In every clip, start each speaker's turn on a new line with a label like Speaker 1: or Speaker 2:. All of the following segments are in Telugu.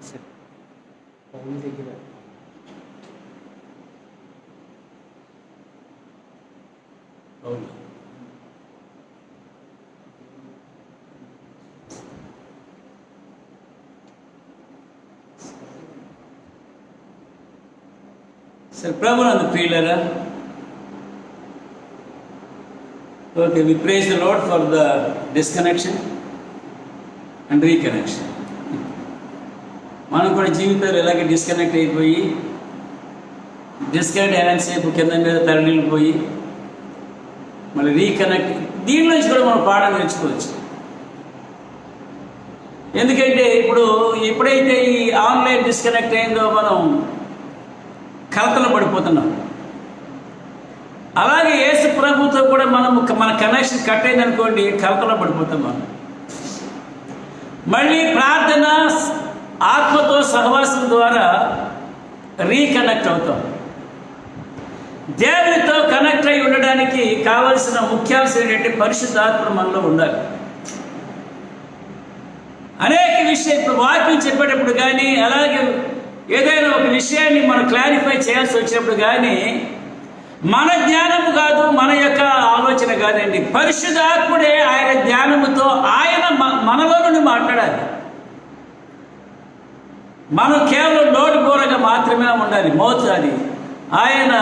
Speaker 1: సరే పౌలు దగ్గర
Speaker 2: అవును. సరే ప్రభునందు ప్రియులరా, okay, we praise the Lord for the disconnection and reconnection. మనం కూడా జీవితాలు ఇలాగే డిస్కనెక్ట్ అయిపోయి డిస్కనెక్ట్ అయినంతసేపు కింద మీద తరలిపోయి మళ్ళీ రీకనెక్ట్, దీని నుంచి కూడా మనం పాఠం నేర్చుకోవచ్చు. ఎందుకంటే ఎప్పుడైతే ఈ ఆన్లైన్ డిస్కనెక్ట్ అయిందో మనం కలతలు పడిపోతున్నాం. అలాగే యేసు ప్రభుతో కూడా మన కనెక్షన్ కట్ అయింది అనుకోండి, కలతలో పడిపోతాం మనం. మళ్ళీ ప్రార్థన, ఆత్మతో సహవాసం ద్వారా రీకనెక్ట్ అవుతాం. దేవునితో కనెక్ట్ అయి ఉండడానికి కావలసిన ముఖ్యాంశం ఏంటంటే పరిశుద్ధాత్మ మనలో ఉండాలి. అనేక విషయం ఇప్పుడు వాక్యం చెప్పేటప్పుడు కానీ, అలాగే ఏదైనా ఒక విషయాన్ని మనం క్లారిఫై చేయాల్సి వచ్చినప్పుడు కానీ మన జ్ఞానము కాదు, మన యొక్క ఆలోచన కాదండి, పరిశుద్ధాత్ముడే ఆయన జ్ఞానముతో ఆయన మనలో నుండి మాట్లాడాలి. మనం కేవలం నోటి బోరగా మాత్రమే ఉండాలి, మౌత్ అది ఆయన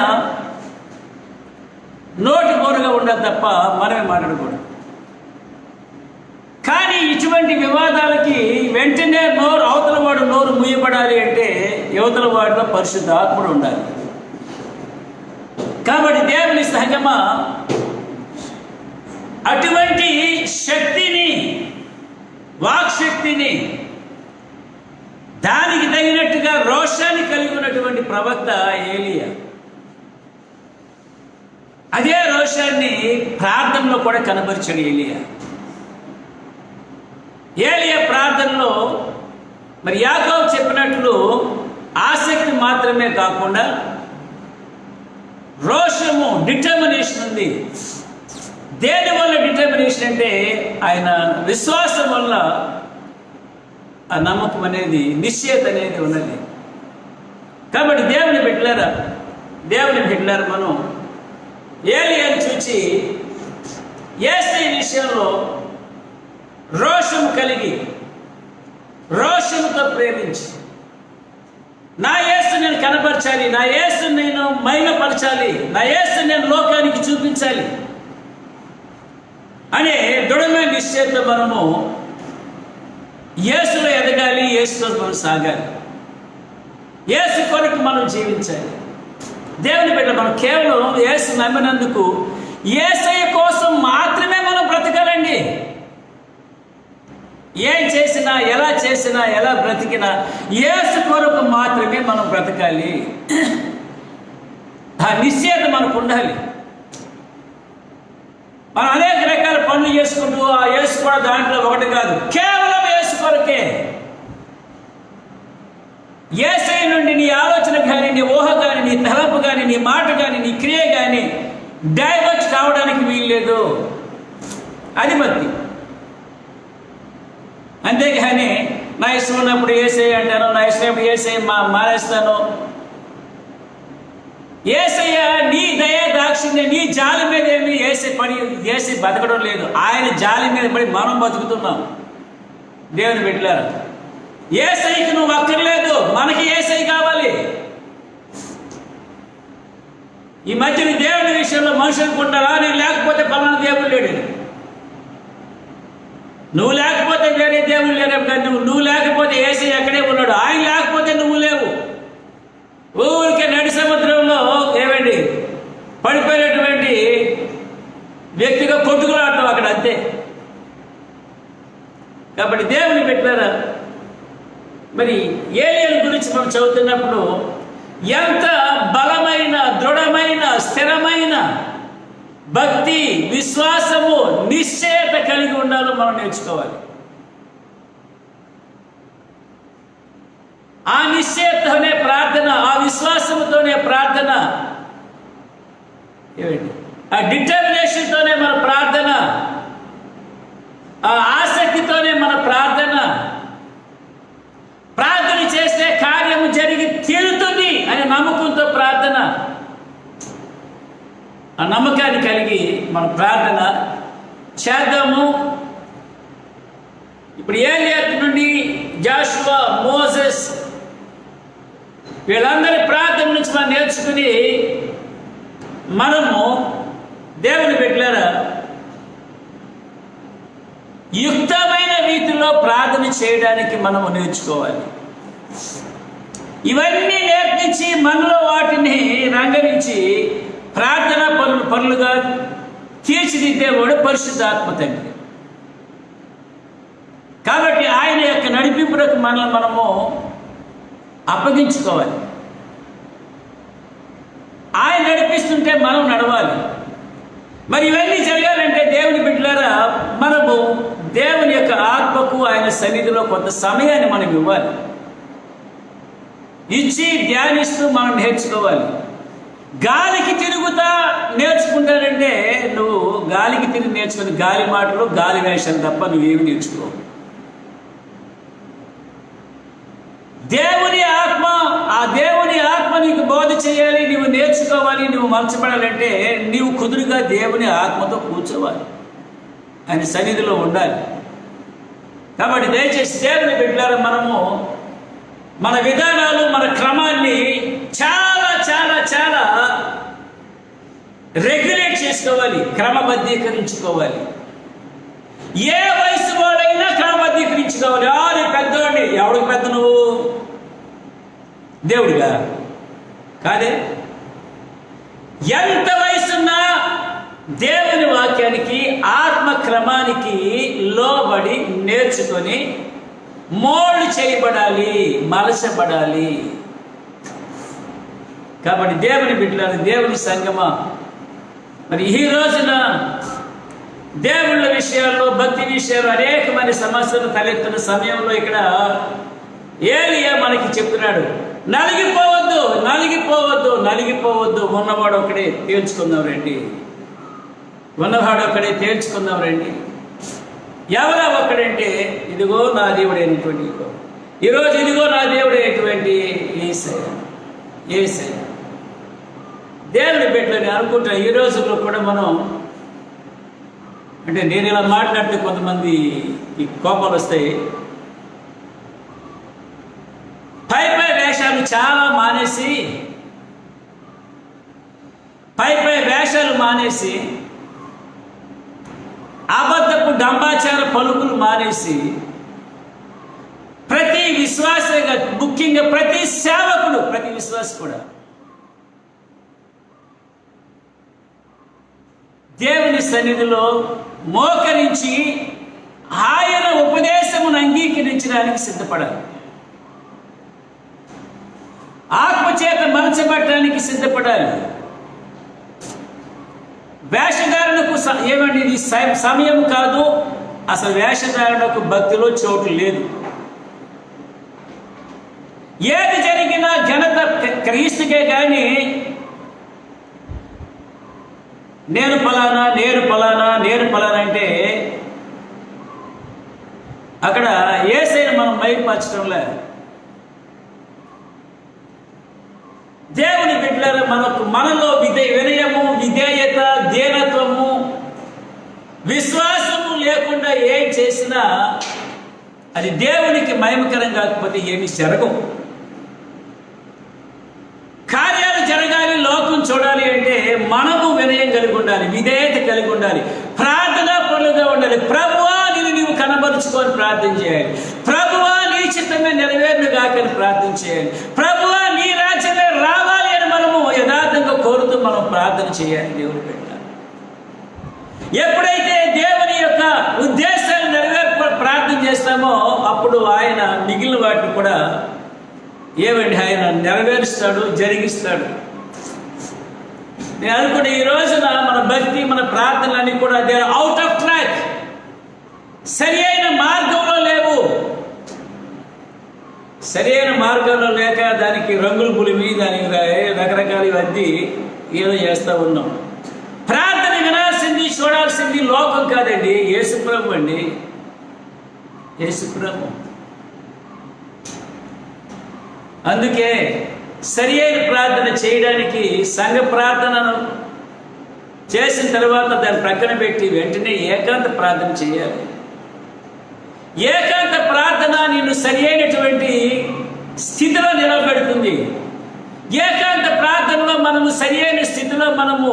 Speaker 2: నోటి బోరగా ఉండాలి తప్ప మనమే మాట్లాడకూడదు. కానీ ఇటువంటి వివాదాలకి వెంటనే అవతల వాడు నోరు మూయబడాలి అంటే యువతల వాడిలో పరిశుద్ధాత్ముడు ఉండాలి. కాబట్టి దేవుని సహజమా అటువంటి శక్తిని, వాక్శక్తిని, దానికి తగినట్టుగా రోషాన్ని కలిగి ఉన్నటువంటి ప్రవక్త ఏలియా. అదే రోషాన్ని ప్రార్థనలో కూడా కనబరిచాడు ఏలియా. ఏలియా ప్రార్థనలో మరి యాకోబు చెప్పినట్లు ఆసక్తి మాత్రమే కాకుండా రోషము, డిటర్మినేషన్ ఉంది. దేని వల్ల డిటర్మినేషన్ అంటే ఆయన విశ్వాసం వల్ల ఆ నమ్మకం అనేది, నిశ్చయత అనేది ఉన్నది. కాబట్టి దేవుని బిడ్డలారా మనం ఏలియాను చూచి యేసయ్య విషయంలో రోషము కలిగి, రోషముతో ప్రేమించి, నా యేసు నేను కనపరచాలి, నా యేసు నేను మహిమపరచాలి, నా యేసు నేను లోకానికి చూపించాలి అనే దృఢమైన నిశ్చయంతో మనము యేసులో ఎదగాలి, యేసుతో మనం సాగాలి, యేసు కొరకు మనం జీవించాలి. దేవుని బిడ్డ మనం కేవలం యేసు నమ్మినందుకు యేసయ్య కోసం మాత్రమే మనం బ్రతకాలండి. ఏం చేసినా, ఎలా చేసినా, ఎలా బ్రతికినా యేసు కొరకు మాత్రమే మనం బ్రతకాలి. ఆ నిశ్చయత మనకు ఉండాలి. మనం అనేక రకాల పనులు చేసుకుంటూ ఆ యేసు కూడా దాంట్లో ఒకటి కాదు, కేవలం యేసు కొరకే. యేసయ్య నుండి నీ ఆలోచన కానీ, నీ ఊహ కానీ, నీ తలపు కానీ, నీ మాట కానీ, నీ క్రియ కానీ డైవర్ట్ కావడానికి వీల్లేదు. అది భక్తి. అంతేగాని నా ఇష్టం ఉన్నప్పుడు యేసయ్య అంటాను, నా ఇష్టం ఉన్నప్పుడు యేసయ్య మానేస్తాను. యేసయ్య నీ దయ దాక్షిణ్యం, నీ జాలి మీద ఏమి యేసయ్య బతకడం లేదు. ఆయన జాలి మీద పడి మనం బతుకుతున్నాం. దేవుని బిడ్డలారా, యేసయ్యకి నువ్వు అక్కర్లేదు, మనకి యేసయ్య కావాలి. ఈ మధ్యన దేవుని విషయంలో మనుషులు అనుకుంటారా, నేను లేకపోతే పలానా దేవుడు లేడు, నువ్వు లేకపోతే వేరే దేవుడు లేడు. నువ్వు లేకపోతే యేసయ్య అక్కడే ఉన్నాడు, ఆయన లేకపోతే నువ్వు లేవు. ఊరికే నడి సముద్రంలో ఏమండి పడిపోయినటువంటి వ్యక్తిగా కొట్టుకులాడతావు అక్కడ, అంతే. కాబట్టి దేవుని పెట్టారా, మరి ఏలియా గురించి మనం చదువుతున్నప్పుడు ఎంత బలమైన, దృఢమైన, స్థిరమైన భక్తి, విశ్వాసము, నిశ్చయత కలిగి ఉండాలో మనం నేర్చుకోవాలి. ఆ నిశ్చయతతోనే ప్రార్థన, ఆ విశ్వాసముతోనే ప్రార్థన, ఏమిటి ఆ డిటర్మినేషన్తోనే మన ప్రార్థన, ఆ ఆసక్తితోనే మన ప్రార్థన. ఆ నమ్మకాన్ని కలిగి మనం ప్రార్థన చేద్దాము. ఇప్పుడు ఏలియా నుండి జాషువా, మోసెస్ వీళ్ళందరి ప్రార్థన నుంచి మనం నేర్చుకుని మనము దేవుని బిడ్డలారా యుక్తమైన రీతిలో ప్రార్థన చేయడానికి మనము నేర్చుకోవాలి. ఇవన్నీ నేర్పించి మనలో వాటిని రంగరించి ప్రార్థన పనులుగా తీర్చిదిద్దేవాడు పరిశుద్ధాత్మ తండ్రి. కాబట్టి ఆయన యొక్క నడిపింపులకు మనము అప్పగించుకోవాలి. ఆయన నడిపిస్తుంటే మనం నడవాలి. మరి ఇవన్నీ జరగాలంటే దేవుని బిడ్డలారా మనము దేవుని యొక్క ఆత్మకు ఆయన సన్నిధిలో కొంత సమయాన్ని మనం ఇవ్వాలి. ఇచ్చి ధ్యానిస్తూ మనం నేర్చుకోవాలి. గాలికి తిరుగుతా నేర్చుకుంటానంటే నువ్వు గాలికి తిరిగి నేర్చుకుని గాలి మాటలు గాలి వేషాలు తప్ప నువ్వేమి నేర్చుకోవు. దేవుని ఆత్మ, ఆ దేవుని ఆత్మ నీకు బోధ చేయాలి, నువ్వు నేర్చుకోవాలి, నువ్వు మలచబడాలంటే నీవు కుదురుగా దేవుని ఆత్మతో కూర్చోవాలి, ఆయన సన్నిధిలో ఉండాలి. కాబట్టి దయచేసి దేవుని బిడ్డలారా మనము మన విధానాలు, మన క్రమాన్ని చాలా చాలా చాలా రెగ్యులేట్ చేసుకోవాలి, క్రమబద్ధీకరించుకోవాలి. ఏ వయసు వాడైనా క్రమబద్ధీకరించుకోవాలి. ఆరు పెద్దవాడిని, ఎవడికి పెద్ద నువ్వు? దేవుడిగా కాదే. ఎంత వయసున్నా దేవుని వాక్యానికి, ఆత్మ క్రమానికి లోబడి నేర్చుకొని మోల్డ్ చేయబడాలి, మలచబడాలి. కాబట్టి దేవుని బిడ్డలారా, దేవుని సంగమా, మరి ఈ రోజున దేవుళ్ళ విషయాల్లో, భక్తి విషయాల్లో అనేకమైన సమస్యలు తలెత్తున్న సమయంలో ఇక్కడ ఏలియా మనకి చెప్తున్నాడు, నలిగిపోవద్దు, నలిగిపోవద్దు, నలిగిపోవద్దు. ఉన్నవాడు ఒకడే తేల్చుకుందాం రండి, ఉన్నవాడు ఒకడే తేల్చుకుందాం రండి. ఎవరా ఒక్కడంటే ఇదిగో నా దేవుడైనటువంటి, ఈరోజు ఇదిగో నా దేవుడైనటువంటి యేసయ్య. యేసయ్య దేవుని బిడ్డలని అనుకుంటున్నా. ఈ రోజుల్లో కూడా మనం, అంటే నేను ఇలా మాట్లాడితే కొంతమంది ఈ కోపాలు వస్తాయి. పై వేషాలు చాలా మానేసి, పై వేషాలు మానేసి, అబద్ధపు డంబాచార పలుకులు మానేసి, ప్రతి విశ్వాసగా, ముఖ్యంగా ప్రతి సేవకుడు, ప్రతి విశ్వాస కూడా దేవుని సన్నిధిలో మోకరించి ఆయన ఉపదేశమును అంగీకరించడానికి సిద్ధపడాలి. ఆత్మచేత మలచబడటానికి సిద్ధపడాలి. వేషధారణకు ఏమండి, ఇది సమయం కాదు. అసలు వేషధారణకు భక్తిలో చోటు లేదు. ఏది జరిగినా ఘనత క్రీస్తుకే కానీ నేను ఫలానా, నేను ఫలానా, నేను ఫలానా అంటే అక్కడ యేసయ్యను మనం మైపరచడంలే. దేవుని బిడ్డలారా, మనలో వినయము, విధేయత, దీనత్వము, విశ్వాసము లేకుండా ఏం చేసినా అది దేవునికి మహిమకరం కాకపోతే ఏమి జరగవు. కార్యాలు జరగాలి, లోకం చూడాలి అంటే మనము వినయం కలిగి ఉండాలి, విధేయత కలిగి ఉండాలి, ప్రార్థనా పనులుగా ఉండాలి. ప్రభువా నీవు కనబరుచుకొని ప్రార్థన చేయాలి. ప్రభువా నీ చిత్తమే నెరవేరును గాకని ప్రార్థన చేయాలి. ప్రభువా నీ రాజ్యమే రావాలి అని మనము యథార్థంగా కోరుతూ మనం ప్రార్థన చేయాలి. దేవుని బిడ్డ ఎప్పుడైతే దేవుని యొక్క ఉద్దేశాలు నెరవేర్పు ప్రార్థన చేస్తామో అప్పుడు ఆయన మిగిలిన వాటిని కూడా ఏమండి ఆయన నెరవేరుస్తాడు, జరిగిస్తాడు. నేను అనుకున్న ఈ రోజున మన భక్తి, మన ప్రార్థనలన్నీ కూడా they are out of track, సరి అయిన మార్గంలో లేవు. సరి అయిన మార్గంలో లేక దానికి రంగులు పులిమి, దానికి రకరకాల అద్ది ఏదో చేస్తూ ఉన్నాం. ప్రార్థన వినాల్సింది, చూడాల్సింది లోకం కాదండి, యేసుప్రభు అండి, యేసుప్రభు. అందుకే సరి అయిన ప్రార్థన చేయడానికి సంఘ ప్రార్థనను చేసిన తర్వాత దాన్ని ప్రక్కన పెట్టి వెంటనే ఏకాంత ప్రార్థన చేయాలి. ఏకాంత ప్రార్థన నిన్ను సరి అయినటువంటి స్థితిలో నిలబెడుతుంది. ఏకాంత ప్రార్థనలో మనము సరి అయిన స్థితిలో మనము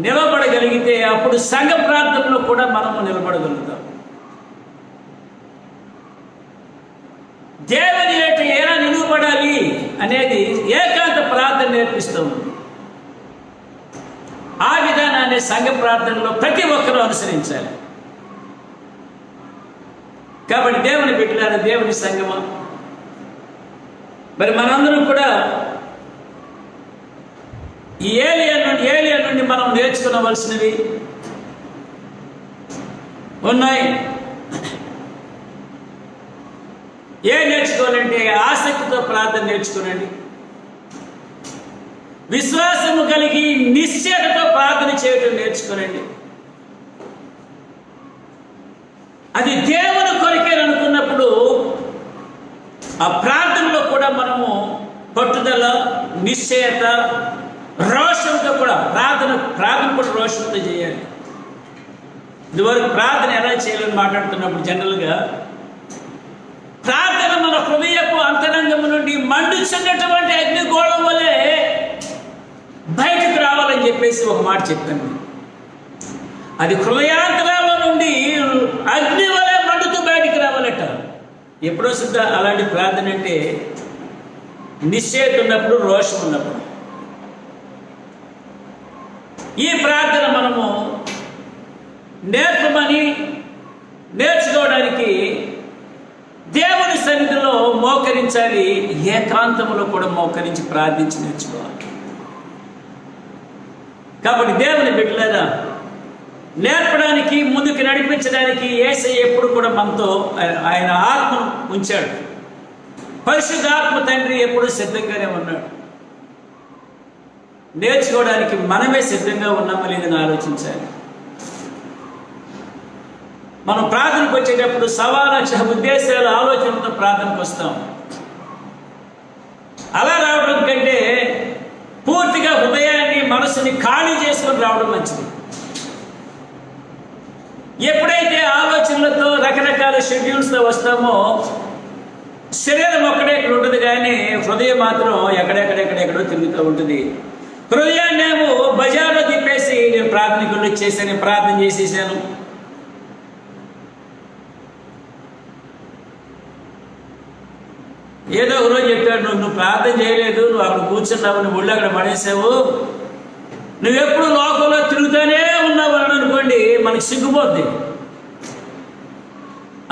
Speaker 2: నిలబడగలిగితే అప్పుడు సంఘ ప్రార్థనలో కూడా మనము నిలబడగలుగుతాం. దేవుని ఎదుట ఎలా నిలబడాలి అనేది ఏకాంత ప్రార్థన నేర్పిస్తుంది. ఆ విధానాన్ని సంఘ ప్రార్థనలో ప్రతి ఒక్కరూ అనుసరించాలి. కాబట్టి దేవుని బిడ్డలారా, దేవుని సంఘమా, మరి మనందరం కూడా ఈ ఏలియా నుండి మనం నేర్చుకోవలసినవి ఉన్నాయి. నేర్చుకోవాలంటే ఆసక్తితో ప్రార్థన నేర్చుకోనండి. విశ్వాసము కలిగి నిశ్చయతతో ప్రార్థన చేయడం నేర్చుకోనండి. అది దేవుని కొరకే అనుకున్నప్పుడు ఆ ప్రార్థనలో కూడా మనము పట్టుదల, నిశ్చయత, రోషంతో కూడా ప్రార్థన కూడా రోషంతో చేయాలి. ఇదివరకు ప్రార్థన ఎలా చేయాలని మాట్లాడుతున్నప్పుడు జనరల్గా ప్రార్థన మన హృదయపు అంతరంగము నుండి మండుచున్నటువంటి అగ్నిగోళం వలె బయటకు రావాలని చెప్పేసి ఒక మాట చెప్పాను. అది హృదయాంతరాల నుండి అగ్ని వలె మండుతూ బయటికి రావాలట. ఎప్పుడో సుద్ధ అలాంటి ప్రార్థన అంటే నిశ్చయత ఉన్నప్పుడు, రోషం ఉన్నప్పుడు. ఈ ప్రార్థన మనము నేర్చుకోవడానికి దేవుని సన్నిధిలో మోకరించాలి. ఏకాంతములో కూడా మోకరించి ప్రార్థించి నేర్చుకోవాలి. కాబట్టి దేవుని బిడ్డలారా, నేర్పడానికి, ముందుకు నడిపించడానికి యేసయ్య ఎప్పుడు కూడా మనతో ఆయన ఆత్మను ఉంచాడు. పరిశుద్ధాత్మ తండ్రి ఎప్పుడు సిద్ధంగానే ఉన్నాడు. నేర్చుకోవడానికి మనమే సిద్ధంగా ఉన్నామా లేదని ఆలోచించాలి. మనం ప్రార్థనకు వచ్చేటప్పుడు సవాలక్ష ఉద్దేశాల ఆలోచనతో ప్రార్థనకు వస్తాం. అలా రావడం కంటే పూర్తిగా హృదయాన్ని, మనసుని ఖాళీ చేసుకొని రావడం మంచిది. ఎప్పుడైతే ఆలోచనలతో, రకరకాల షెడ్యూల్స్తో వస్తామో శరీరం ఒక్కడే ఇక్కడ ఉంటుంది, కానీ హృదయం మాత్రం ఎక్కడెక్కడెక్కడెక్కడో తిరుగుతూ ఉంటుంది. హృదయాన్ని ఏమో బజార్లో తిప్పేసి నేను ప్రార్థనకు వచ్చేసాను, ప్రార్థన చేసేసాను, ఏదో ఒక రోజు చెప్పాడు, నువ్వు ప్రార్థన చేయలేదు, నువ్వు అక్కడ కూర్చున్నావు, నువ్వు ఒళ్ళు అక్కడ పడేసావు, నువ్వెప్పుడు లోకంలో తిరుగుతూనే ఉన్నావు అని అనుకోండి, మనకి సిగ్గుపోద్ది.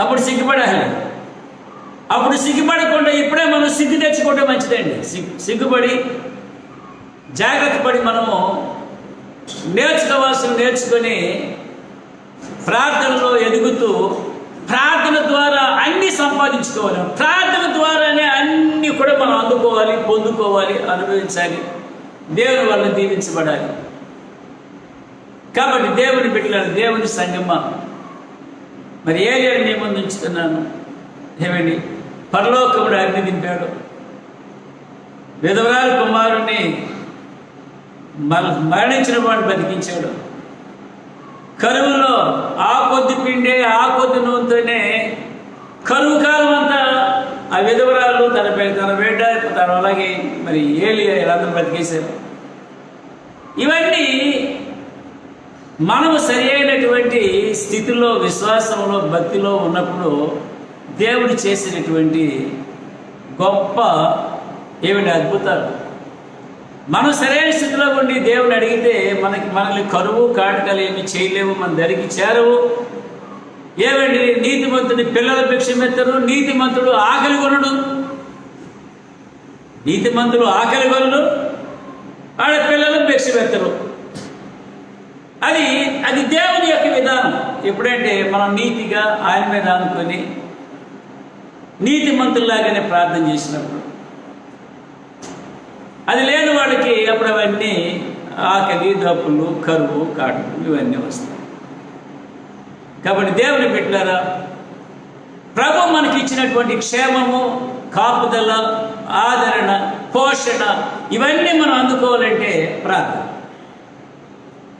Speaker 2: అప్పుడు సిగ్గుపడాలి. అప్పుడు సిగ్గుపడకుండా ఇప్పుడే మనం సిగ్గు తెచ్చుకుంటే మంచిదండి. సిగ్గుపడి జాగ్రత్త పడి మనము నేర్చుకొని ప్రార్థనలో ఎదుగుతూ ప్రార్థన ద్వారా అన్ని సంపాదించుకోవాలి. ప్రార్థన ద్వారానే అన్ని కూడా మనం అందుకోవాలి, పొందుకోవాలి, అనుభవించాలి, దేవుని వల్ల దీవించబడాలి. కాబట్టి దేవుని బిడ్డలారా, దేవుని సంగమా, మరి ఏలియాని నేను ముందు ఉంచుతున్నాను. ఏమండి, పరలోకముడు అగ్ని దింపాడు, విధవరాలు కుమారుణ్ణి మరణించిన వాడు బతికించాడు. కరువులో ఆ కొద్ది పిండే, ఆ కొద్ది నూనెతోనే కరువు కాలం అంతా ఆ విధవరాలు తన బిడ్డ, తను అలాగే మరి ఏలియా వీళ్ళందరూ బతికేశారు. ఇవన్నీ మనము సరి అయినటువంటి స్థితిలో, విశ్వాసంలో, భక్తిలో ఉన్నప్పుడు దేవుడు చేసినటువంటి గొప్ప ఏమిటి అద్భుతాలు. మనం సరైన స్థితిలో ఉండి దేవుని అడిగితే మనల్ని కరువు కాటకాలు ఏమి చేయలేవు, మన దగ్గరికి చేరవు. ఏమండి, నీతిమంతుని పిల్లల భిక్షమెత్తరు, నీతిమంతుడు ఆకలి కొనడు. నీతిమంతుడు ఆకలి కొనడు, వాళ్ళ పిల్లలు భిక్షమెత్తరు. అది దేవుని యొక్క విధానం. ఎప్పుడంటే మనం నీతిగా ఆయన మీద అనుకొని నీతిమంతుల్లాగానే ప్రార్థన చేసినప్పుడు, అది లేని వాళ్ళకి అప్పుడు అవన్నీ ఆకలి, దప్పులు, కరువు, కాటులు ఇవన్నీ వస్తాయి. కాబట్టి దేవుని బిడ్డలారా, ప్రభు మనకి ఇచ్చినటువంటి క్షేమము, కాపుదల, ఆదరణ, పోషణ ఇవన్నీ మనం అందుకోవాలంటే ప్రార్థన.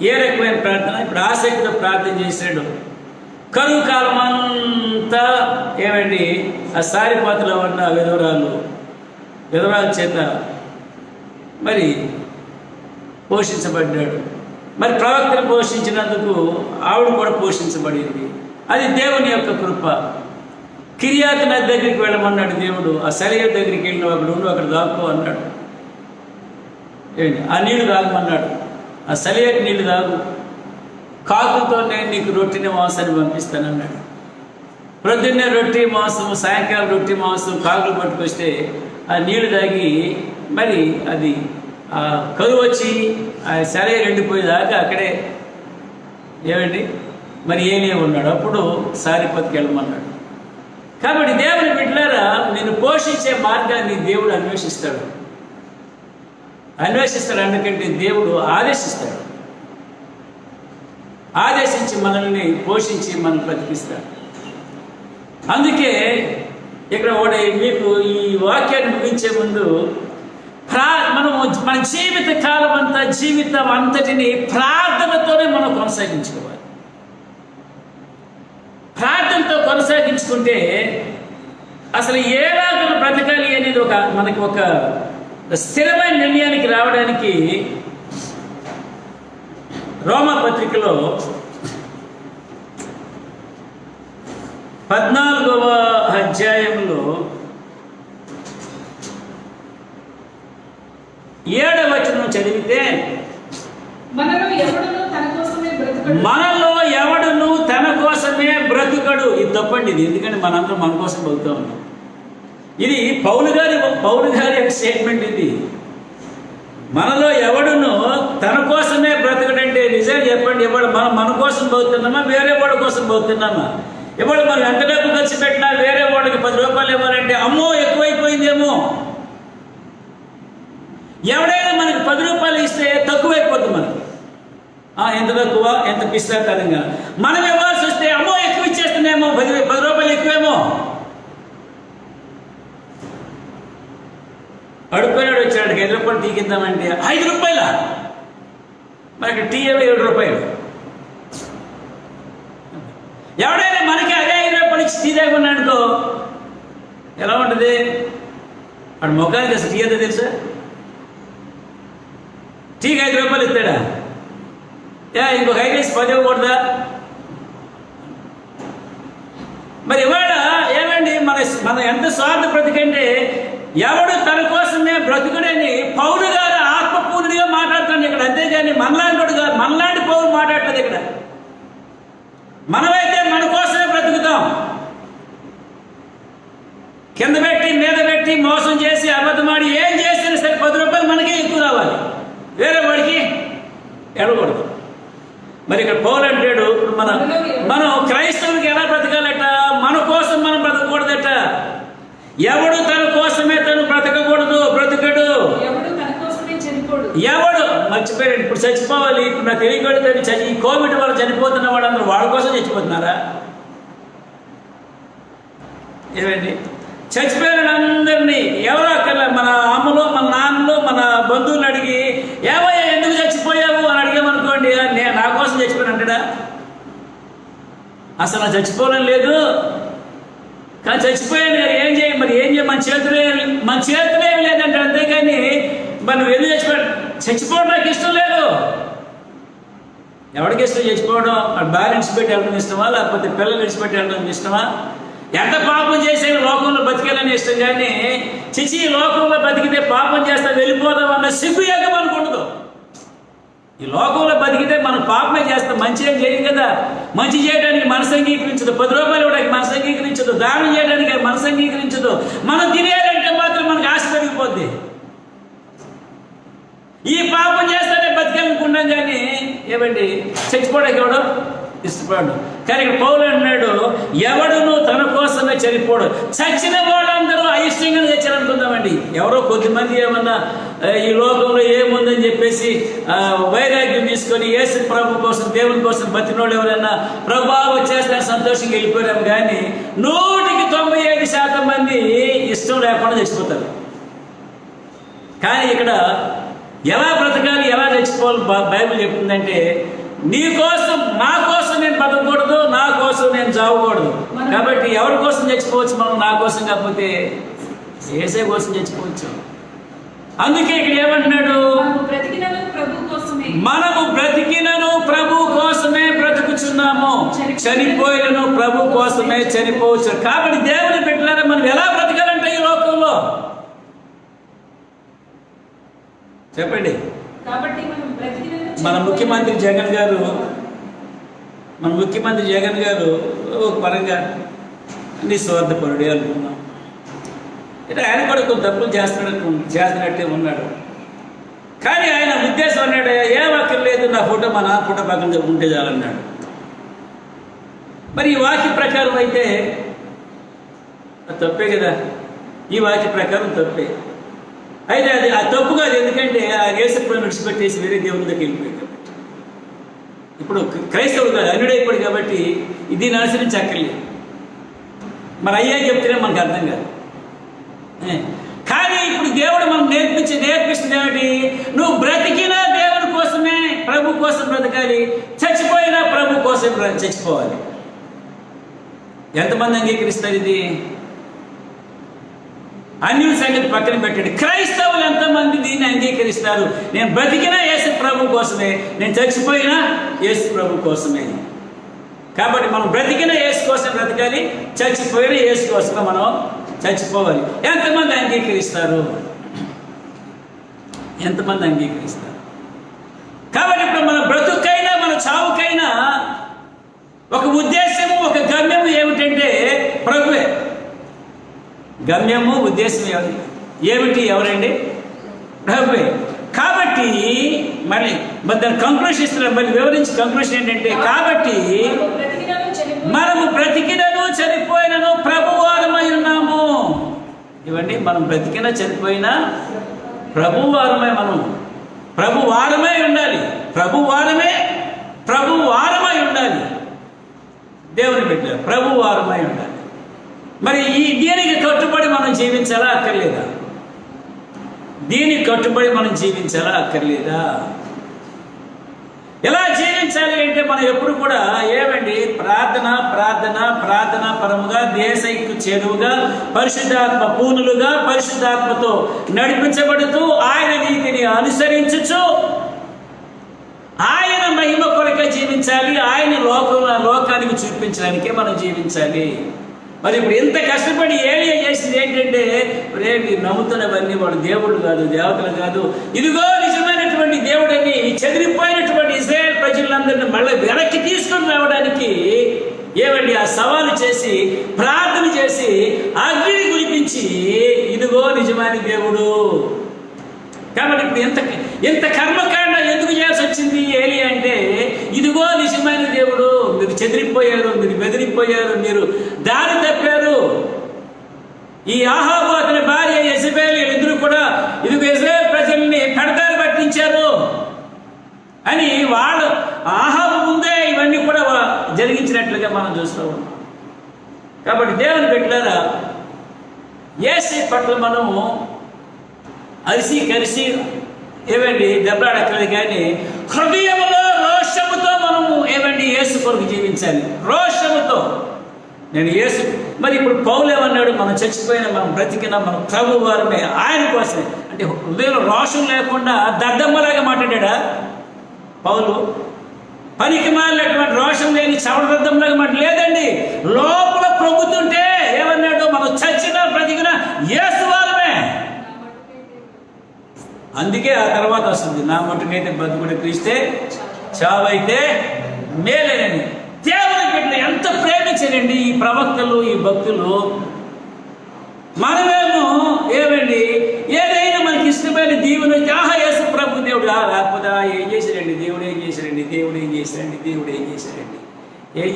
Speaker 2: ఏ రకమైన ప్రార్థన? ఇప్పుడు ఆసక్తితో ప్రార్థన చేశాడు. కరువు కాలం అంతా ఏమండి ఆ సారిపాతలో ఉన్న విధవరాల చేత మరి పోషించబడ్డాడు. మరి ప్రవక్తను పోషించినందుకు ఆవిడ కూడా పోషించబడింది. అది దేవుని యొక్క కృప. కిర్యాతు నది దగ్గరికి వెళ్ళమన్నాడు దేవుడు. ఆ సరియు దగ్గరికి వెళ్ళిన అక్కడ ఉండు, అక్కడ దాక్కో అన్నాడు. ఏంటి ఆ నీళ్లు తాగమన్నాడు. ఆ సరియకు నీళ్లు తాగు, కాకులతో నేను నీకు రొట్టిని మాంసాన్ని పంపిస్తానన్నాడు. ప్రొద్దున్నే రొట్టి మాంసం, సాయంకాలం రొట్టి మాంసం కాకులు పట్టుకొస్తే ఆ నీళ్లు తాగి మరి అది ఆ కరువు వచ్చి ఆ సరే ఎండిపోయేదాకా అక్కడే ఏమండి మరి ఏనే ఉన్నాడు. అప్పుడు సారిపతికి వెళ్ళమన్నాడు. కాబట్టి దేవుని బిడ్డలారా, నిన్ను పోషించే మార్గాన్ని దేవుడు అన్వేషిస్తాడు. ఎందుకంటే దేవుడు ఆదేశిస్తాడు. ఆదేశించి మనల్ని పోషించి మనల్ని బ్రతికిస్తాడు. అందుకే ఇక్కడ మీకు ఈ వాక్యాన్ని ముగించే ముందు మన జీవిత కాలం అంతా, జీవితం అంతటిని ప్రార్థనతోనే మనం కొనసాగించుకోవాలి. ప్రార్థనతో కొనసాగించుకుంటే అసలు ఏలాగా బ్రతకాలి అనేది మనకి ఒక స్థిరమైన నిర్ణయానికి రావడానికి రోమా పత్రికలో 14వ అధ్యాయంలో 7వ వచనం చదివితే, మనలో ఎవడును తన కోసమే బ్రతుకడు. ఇది తప్పండి. ఇది ఎందుకంటే మనందరం మన కోసం బతుకుతా ఉన్నాం. ఇది పౌలు గారి యొక్క స్టేట్మెంట్. ఇది మనలో ఎవడును తన కోసమే బ్రతకడంటే నిజంగా చెప్పండి, ఎవడు మన కోసం బతుకుతున్నామా, వేరే వాడి కోసం బతుకుతున్నామా? ఎవడు మనం ఎంత డబ్బు ఖర్చు పెట్టినా వేరే వాడికి 10 రూపాయలు ఇవ్వాలంటే అమ్మో ఎక్కువైపోయిందేమో. ఎవడైనా మనకి 10 రూపాయలు ఇస్తే తక్కువైపోతుంది మనకి. ఎంత తక్కువ, ఎంత పిస్తాకరంగా. మనం ఇవ్వాల్సి వస్తే అమ్మో ఎక్కువ ఇచ్చేస్తున్నామో, 10 రూపాయలు ఎక్కువేమో. అడుగుపోయినాడు, వచ్చాడు 5 రూపాయలు తీకిద్దామంటే 5 రూపాయల, మనకి టీ 7 రూపాయలు. ఎవడైనా మనకి అదే 5 రూపాయలు ఇచ్చి టీ తాగున్నాడుకో ఎలా ఉంటుంది? వాడు ముఖానికి అసలు టీ అంతా తెలుసా? టీకి 5 రూపాయలు ఇస్తాడా? ఇంకొక 5 వేసి 10 ఇవ్వకూడదా? మరి ఇవాళ ఏమండి మన ఎంత స్వార్థ బ్రతికంటే, ఎవడు తన కోసమే బ్రతుకుడని పౌలు గారు ఆత్మపూర్ణిగా మాట్లాడుతాడు ఇక్కడ. అంతేగాని మనలాంటి పౌరులు మాట్లాడుతుంది ఇక్కడ. మనమైతే మన కోసమే బ్రతుకుతాం. కింద పెట్టి మీద పెట్టి మోసం చేసి అబద్ధమాడి ఏం చేసినా సరే 10 రూపాయలు మనకే ఎక్కువ రావాలి, వేరే వాడికి ఎడకూడదు. మరి ఇక్కడ పౌలు అంటాడు, మనం క్రైస్తవునికి ఎలా బ్రతకాలట? మన కోసం మనం బ్రతకూడదట. ఎవడు తన కోసమే తను బ్రతకూడదు, బ్రతుకడు. ఎవడు మర్చిపోయాడు. ఇప్పుడు చచ్చిపోవాలి, ఇప్పుడు నాకు తెలియకూడదు. ఈ కోవిడ్ వల్ల చనిపోతున్న వాళ్ళందరూ వాళ్ళ కోసం చచ్చిపోతున్నారా? ఏమండి, చచ్చిపోయిన అందరినీ ఎవరో అక్కడ మన అమ్మలో, మన నాన్నలో, మన బంధువులు అడిగి ఏమయ్యా ఎందుకు చచ్చిపోయావు అని అడిగామనుకోండి, నా కోసం చచ్చిపోయాను అంటాడా? అసలు నా చచ్చిపోవడం లేదు, కానీ చచ్చిపోయాను ఏం చేయ, మరి ఏం చేయ, మన చేతులు ఏమి లేదంటే. అంతేగాని మనం ఎందుకు చచ్చిపోవడం నాకు ఇష్టం లేదు. ఎవరికి ఇష్టం చచ్చిపోవడం? బ్యాలెన్స్ పెట్టి వెళ్ళడం ఇష్టమా, లేకపోతే పిల్లలు విడిచిపెట్టి వెళ్ళడం ఇష్టమా? ఎంత పాపం చేసే లోకంలో బతికేయాలని ఇష్టం. కానీ చిచి లోకంలో బతికితే పాపం చేస్తా వెళ్ళిపోదాం అన్న సిగ్గు ఏకం అనుకుండదు. ఈ లోకంలో బతికితే మనం పాపమే చేస్తాం, మంచి ఏం చేయం కదా. మంచి చేయడానికి మనసు అంగీకరించదు, 10 రూపాయలు ఇవ్వడానికి మనసు అంగీకరించదు, దానం చేయడానికి మనసు అంగీకరించదు. మనం తినేయాలంటే మాత్రం మనకు ఆశ పెరిగిపోద్ది. ఈ పాపం చేస్తానే బతికేనుకున్నాం కానీ ఏమండి చచ్చిపోవడానికి ఎవడు ఇష్టపడు. కానీ ఇక్కడ పౌలు అన్నాడు, ఎవడును తన కోసమే చనిపోడు. చచ్చిన వాళ్ళందరూ అయిష్టంగా చచ్చారనుకుందామండి. ఎవరో కొద్దిమంది ఏమన్నా ఈ లోకంలో ఏముందని చెప్పేసి వైరాగ్యం తీసుకొని యేసు ప్రభు కోసం, దేవుని కోసం బతికినోళ్ళు ఎవరైనా ప్రభా వచ్చేస్తే సంతోషంగా వెళ్ళిపోయాం. కానీ 100% మంది ఇష్టం లేకుండా చచ్చిపోతారు. కానీ ఇక్కడ ఎలా బ్రతకాలి ఎలా చచ్చిపోవాలి బైబిల్ చెప్తుందంటే, నీ కోసం నా కోసం నేను బతకూడదు, నా కోసం నేను చావకూడదు. కాబట్టి ఎవరి కోసం చచ్చిపోవచ్చు మనం? నా కోసం కాకపోతే యేసే కోసం చచ్చిపోవచ్చు. అందుకే ఇక్కడ ఏమంటున్నాడు, మనము బ్రతికినను ప్రభు కోసమే బ్రతుకుచున్నాము, చనిపోయినను ప్రభు కోసమే చనిపోవచ్చు. కాబట్టి దేవుని పెట్టారా మనం ఎలా బ్రతకాలంటే ఈ లోకంలో చెప్పండి. మన ముఖ్యమంత్రి జగన్ గారు ఒక పరంగా నిస్వార్థపరుడే అనుకున్నాం. అంటే ఆయన కూడా కొన్ని తప్పులు చేస్తున్నట్టే ఉన్నాడు. కానీ ఆయన ఉద్దేశం అన్నాడు, ఏం అక్కర్లేదు, నా ఫోటో మా నాన్న ఫోటో పక్కన ఉంటే చాలన్నాడు. మరి ఈ వాక్య ప్రకారం అయితే తప్పే కదా, ఈ వాక్య ప్రకారం తప్పే. అయితే అది ఆ తప్పు కాదు, ఎందుకంటే ఆ యేసుప్రభుని విడిచిపెట్టేసి వేరే దేవుని దగ్గరికి వెళ్ళిపోయాడు కాబట్టి. ఇప్పుడు క్రైస్తవుడు కాదు, అన్యుడైపోయాడు కాబట్టి దీన్ని అనుసరించక్కర్లేదు. మరి అయ్యా చెప్తేనే మనకు అర్థం కాదు. కానీ ఇప్పుడు దేవుడు మనం నేర్పిస్తుంది ఏమిటి? నువ్వు బ్రతికినా దేవుడి కోసమే, ప్రభు కోసం బ్రతకాలి, చచ్చిపోయినా ప్రభు కోసం చచ్చిపోవాలి. ఎంతమంది అంగీకరిస్తారు ఇది? అన్యుల సంగతి పక్కన పెట్టండి, క్రైస్తవులు ఎంతమంది దీన్ని అంగీకరిస్తారు? నేను బ్రతికినా యేసు ప్రభు కోసమే, నేను చచ్చిపోయినా యేసు ప్రభు కోసమే. కాబట్టి మనం బ్రతికిన యేసు కోసం బ్రతకాలి, చచ్చిపోయిన యేసు కోసమే మనం చచ్చిపోవాలి. ఎంతమంది అంగీకరిస్తారు? కాబట్టి ఇప్పుడు మన బ్రతుకైనా మన చావుకైనా ఒక ఉద్దేశము, ఒక గమ్యము ఏమిటంటే ప్రభువే. గమ్యము, ఉద్దేశం ఏమిటి? ఎవరండి? ప్రభువే. కాబట్టి మళ్ళీ దాని కంక్లూషన్ ఇస్తున్నారు, మళ్ళీ వివరించి కంక్లూషన్ ఏంటంటే, కాబట్టి మనము బ్రతికినను చనిపోయినను ప్రభువారమై ఉన్నాము. ఇవన్నీ మనం బ్రతికినా చనిపోయినా ప్రభువారమై, మనం ప్రభువారమై ఉండాలి. ప్రభువారమై ఉండాలి. దేవుని బిడ్డ ప్రభువారమై ఉండాలి. మరి దీనికి కట్టుబడి మనం జీవించాలా అక్కర్లేదా? దీనికి కట్టుబడి మనం జీవించాలా అక్కర్లేదా? ఎలా జీవించాలి అంటే మనం ఎప్పుడు కూడా ఏమండి, ప్రార్థన పరముగా, దేశైక్కు చేరువుగా, పరిశుద్ధాత్మ పూనులుగా, పరిశుద్ధాత్మతో నడిపించబడుతూ, ఆయన నీతిని అనుసరించుచు, ఆయన మహిమ కొరకే జీవించాలి. ఆయన లోకానికి చూపించడానికే మనం జీవించాలి. మరి ఇప్పుడు ఎంత కష్టపడి ఏలియా చేసింది ఏంటంటే, మీరు నమ్ముతున్నవన్నీ వాడు దేవుడు కాదు, దేవతలు కాదు, ఇదిగో నిజమైనటువంటి దేవుడని చెదిరిపోయినటువంటి ఇశ్రాయేల్ ప్రజలందరినీ మళ్ళీ వెనక్కి తీసుకొని రావడానికి ఏమండి ఆ సవాలు చేసి, ప్రార్థన చేసి, అగ్నిని కురిపించి, ఇదిగో నిజమైన దేవుడు. కాబట్టి ఇప్పుడు ఎంత కర్మకాండ ఎందుకు చేయాల్సి వచ్చింది ఏలియా అంటే, ఇదిగో నిజమైన దేవుడు, మీరు చెదిరిపోయారు, మీరు బెదిరిపోయారు, మీరు దారి తప్పారు. ఈ ఆహాబు అతని భార్య యెజబెల్ ఇద్దరు కూడా ఇదిగో ఇశ్రాయేల్ ప్రజల్ని పెడదారి పట్టించారు అని వాళ్ళు ఆహాబు ముందే ఇవన్నీ కూడా జరిగించినట్లుగా మనం చూస్తూ ఉన్నాం. కాబట్టి దేవుని బిడ్డలారా, యేసు పట్ల మనము కలిసి ఏమండి దెబ్బలాడక్కర్లేదు, కానీ హృదయంలో రోషముతో మనము ఏమండి యేసు కొరకు జీవించాలి. రోషముతో నేను యేసు. మరి ఇప్పుడు పౌలు ఏమన్నాడు? మనం చచ్చిపోయినా, మనం బ్రతికినా, మనం ప్రభు వారమే, ఆయన కోసమే. అంటే హృదయంలో రోషం లేకుండా దద్దమ్మలాగా మాట్లాడా పౌలు? పనికి మాలినటువంటి రోషం లేని చవడదద్దంలాగా లేదండి. లోపల ప్రభుతుంటే ఏమన్నాడు? మనం చచ్చినా బ్రతికినా యేసు వారమే. అందుకే ఆ తర్వాత వస్తుంది, నా మట్టుకైతే బ్రతుకుడు క్రీస్తే, చావైతే మేలేనని. దేవుని బిడ్డలు ఎంత ప్రేమించారండి ఈ ప్రవక్తలు, ఈ భక్తులు. మనమేమో ఏమండి ఏదైనా మనకి ఇష్టమైన దీవుని వచ్చి, ఆహా యేసు ప్రభు దేవుడు, లేకపోతే ఏం చేశారండి దేవుడు, ఏం చేశారండి దేవుడు, ఏం చేశారండి దేవుడు, ఏం చేశారండి. ఏం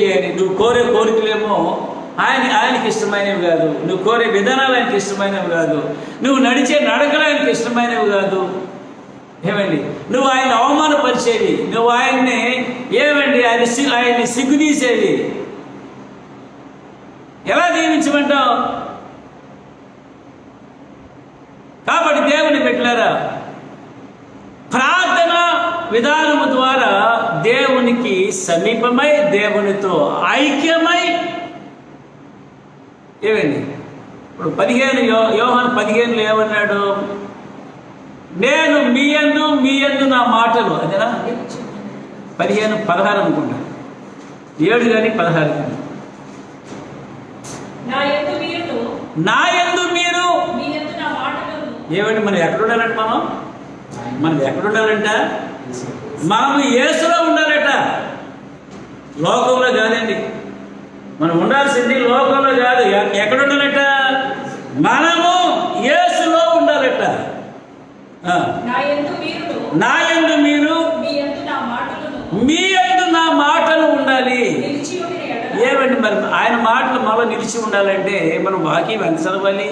Speaker 2: చేయాలి? నువ్వు కోరే కోరికలేమో ఆయనకి ఇష్టమైనవి కాదు, నువ్వు కోరే విధానాలు ఆయనకి ఇష్టమైనవి కాదు, నువ్వు నడిచే నడకలు ఆయనకి ఇష్టమైనవి కాదు. ఏమండి నువ్వు ఆయన అవమానపరిచేది, నువ్వు ఆయన్ని ఏమండి ఆయన్ని సిగ్గు తీసేది. ఎలా దీవించమంటావు? కాబట్టి దేవుని విధానము ద్వారా దేవునికి సమీపమై దేవునితో ఐక్యమై ఏమండి ఇప్పుడు 15 యోహాను 15లో ఏమన్నాడు? నేను మీ యందు నా మాటలు, అదేనా 16 అనుకుంటా, 7 కానీ 16 కానీ. నా యందు మీరు ఏమండి మనం ఎక్కడ ఉండాలంట? మనం ఎక్కడ ఉండాలంట? మనం యేసులో ఉండాలట, లోకంలో కాదండి. మనం ఉండాల్సింది లోకంలో కాదు. ఎక్కడ ఉండాలట? మనము యేసులో ఉండాలట. నా యందు మీరు మీ యందు నా మాటలు ఉండాలి. ఏమండి మరి ఆయన మాటలు మనలో నిలిచి ఉండాలంటే మనం వాక్యం ఎంత చదవాలి,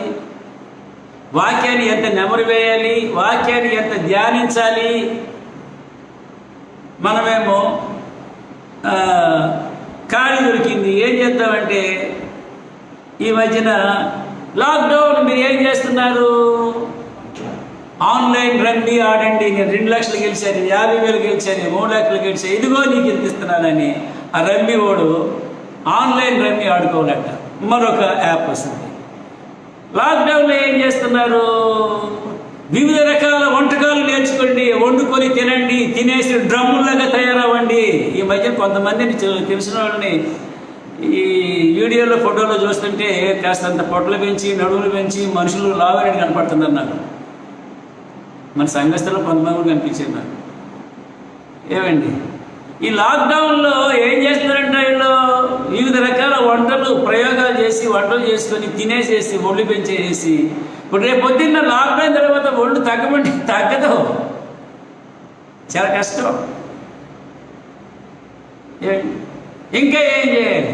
Speaker 2: వాక్యాన్ని ఎంత నెమరు వేయాలి, వాక్యాన్ని ఎంత ధ్యానించాలి. మనమేమో ఖాళీ దొరికింది, ఏం చేద్దామంటే ఈ మధ్యన లాక్డౌన్ మీరు ఏం చేస్తున్నారు? ఆన్లైన్ రమ్మీ ఆడండి, నేను 2 లక్షలు గెలిచాను, 50,000 గెలిచాను, 3 లక్షలు గెలిచాను, ఇదిగో నీకు ఎంత ఇస్తున్నానని ఆ రమ్మీ వాడు ఆన్లైన్ రమ్మీ ఆడుకోవాలంట. మరొక యాప్ వస్తుంది. లాక్డౌన్లో ఏం చేస్తున్నారు? వివిధ రకాల వంటకాలు నేర్చుకోండి, వండుకొని తినండి, తినేసి డ్రమ్ముల్లాగా తయారవ్వండి. ఈ మధ్య కొంతమందిని తెలిసిన వాళ్ళని ఈ వీడియోలో ఫోటోలో చూస్తుంటే కాస్తంత పొట్టలు పెంచి నడువులు పెంచి మనుషులు లావని కనపడుతున్నారు నాకు. మన సంఘస్థలో కొంతమంది కనిపించారు నాకు. ఏమండి ఈ లాక్డౌన్లో ఏం చేస్తున్నారంటే వీళ్ళు వివిధ రకాల వంటలు ప్రయోగాలు చేసి వంటలు చేసుకొని తినేసేసి ఒళ్ళు పెంచేసి, ఇప్పుడు రేపు పొద్దున్న లాక్డౌన్ తర్వాత ఒళ్ళు తగ్గదు, చాలా కష్టం. ఇంకా ఏం చేయాలి?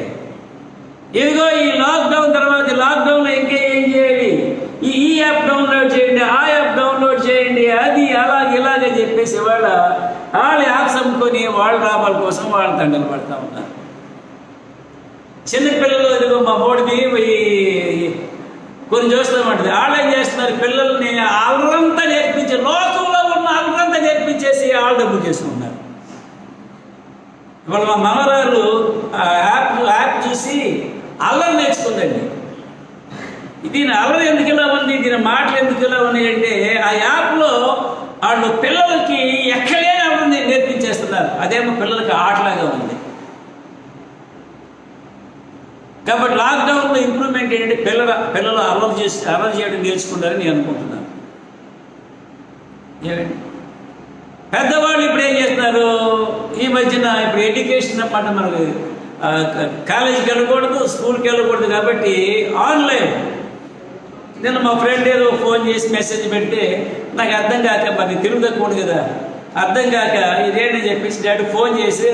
Speaker 2: ఇదిగో ఈ లాక్డౌన్ తర్వాత లాక్డౌన్లో ఇంకా ఏం చేయాలి? ఈ యాప్ డౌన్లోడ్ చేయండి, ఆ యాప్ డౌన్లోడ్ చేయండి, అది ఇలాగే చెప్పేసి వాళ్ళ యాప్స్ అమ్ముకొని వాళ్ళ లాభాల కోసం వాళ్ళ తండలు పడతా ఉన్నారు. చిన్నపిల్లలు ఇదిగో మా బోడిది కొన్ని చూస్తామంటది. వాళ్ళు ఏం చేస్తున్నారు? పిల్లల్ని అల్లంతా నేర్పించి, లోకంలో ఉన్న అల్లంతా నేర్పించేసి వాళ్ళు డబ్బు చేసుకున్నారు. ఇవాళ మా మనవరాలు యాప్ చూసి అల్లరి నేర్చుకుందండి. దీని అల్లరి ఎందుకు ఇలా ఉంది, దీని మాటలు ఎందుకు ఇలా ఉన్నాయంటే ఆ యాప్లో వాళ్ళు పిల్లలకి ఎక్కడైనా అల్లరి నేర్పించేస్తున్నారు. అదేమో పిల్లలకి ఆటలాగా ఉంది. కాబట్టి లాక్డౌన్లో ఇంప్రూవ్మెంట్ ఏంటంటే పిల్లలు అల్లరి చేయడం నేర్చుకుంటారని నేను అనుకుంటున్నాను. ఏమండి పెద్దవాళ్ళు ఇప్పుడు ఏం చేస్తున్నారు? ఈ మధ్యన ఇప్పుడు ఎడ్యుకేషన్ అన్నమాట, మనకు కాలేజీకి వెళ్ళకూడదు, స్కూల్కి వెళ్ళకూడదు కాబట్టి ఆన్లైన్. నిన్న మా ఫ్రెండ్ ఏదో ఫోన్ చేసి మెసేజ్ పెడితే నాకు అర్థం కాక, మరి తెలుగు తక్కువ కదా, అర్థం కాక ఇదేంటని చెప్పేసి డాడీ ఫోన్ చేసి,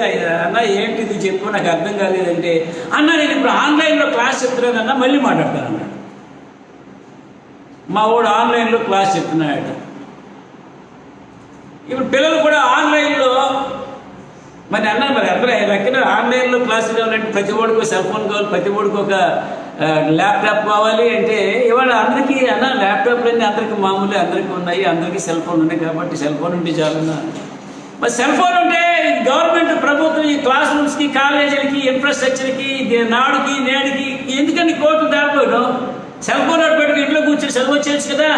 Speaker 2: అన్న ఏంటిది చెప్పు, నాకు అర్థం కాలేదంటే, అన్న నేను ఇప్పుడు ఆన్లైన్లో క్లాస్ చెప్తున్నానన్నా మళ్ళీ మాట్లాడతాను అన్నాడు. మా వాడు ఆన్లైన్లో క్లాస్ చెప్తున్నాడు. ఇప్పుడు పిల్లలు కూడా ఆన్లైన్లో మరి అన్నారు, మరి అర్థం లెక్కన ఆన్లైన్లో క్లాసులు కావాలంటే ప్రతి ఒడికి సెల్ ఫోన్ కావాలి, ప్రతి ఒడికి ఒక ల్యాప్టాప్ కావాలి. అంటే ఇవాళ అందరికీ అన్న ల్యాప్టాప్లు అన్నీ అందరికీ మామూలు, అందరికీ ఉన్నాయి, అందరికీ సెల్ ఫోన్ ఉన్నాయి. కాబట్టి సెల్ ఫోన్ ఉంటే చాలన్నా. మరి సెల్ ఫోన్ ఉంటే గవర్నమెంట్ ప్రభుత్వం ఈ క్లాస్ రూమ్స్కి, కాలేజీలకి, ఇన్ఫ్రాస్ట్రక్చర్కి, నాడుకి నేడుకి ఎందుకండి కోర్టు దాటిపోయాడు? సెల్ ఫోన్ పెట్టుకుని ఇంట్లో కూర్చొని చదువు వచ్చేయచ్చు కదా.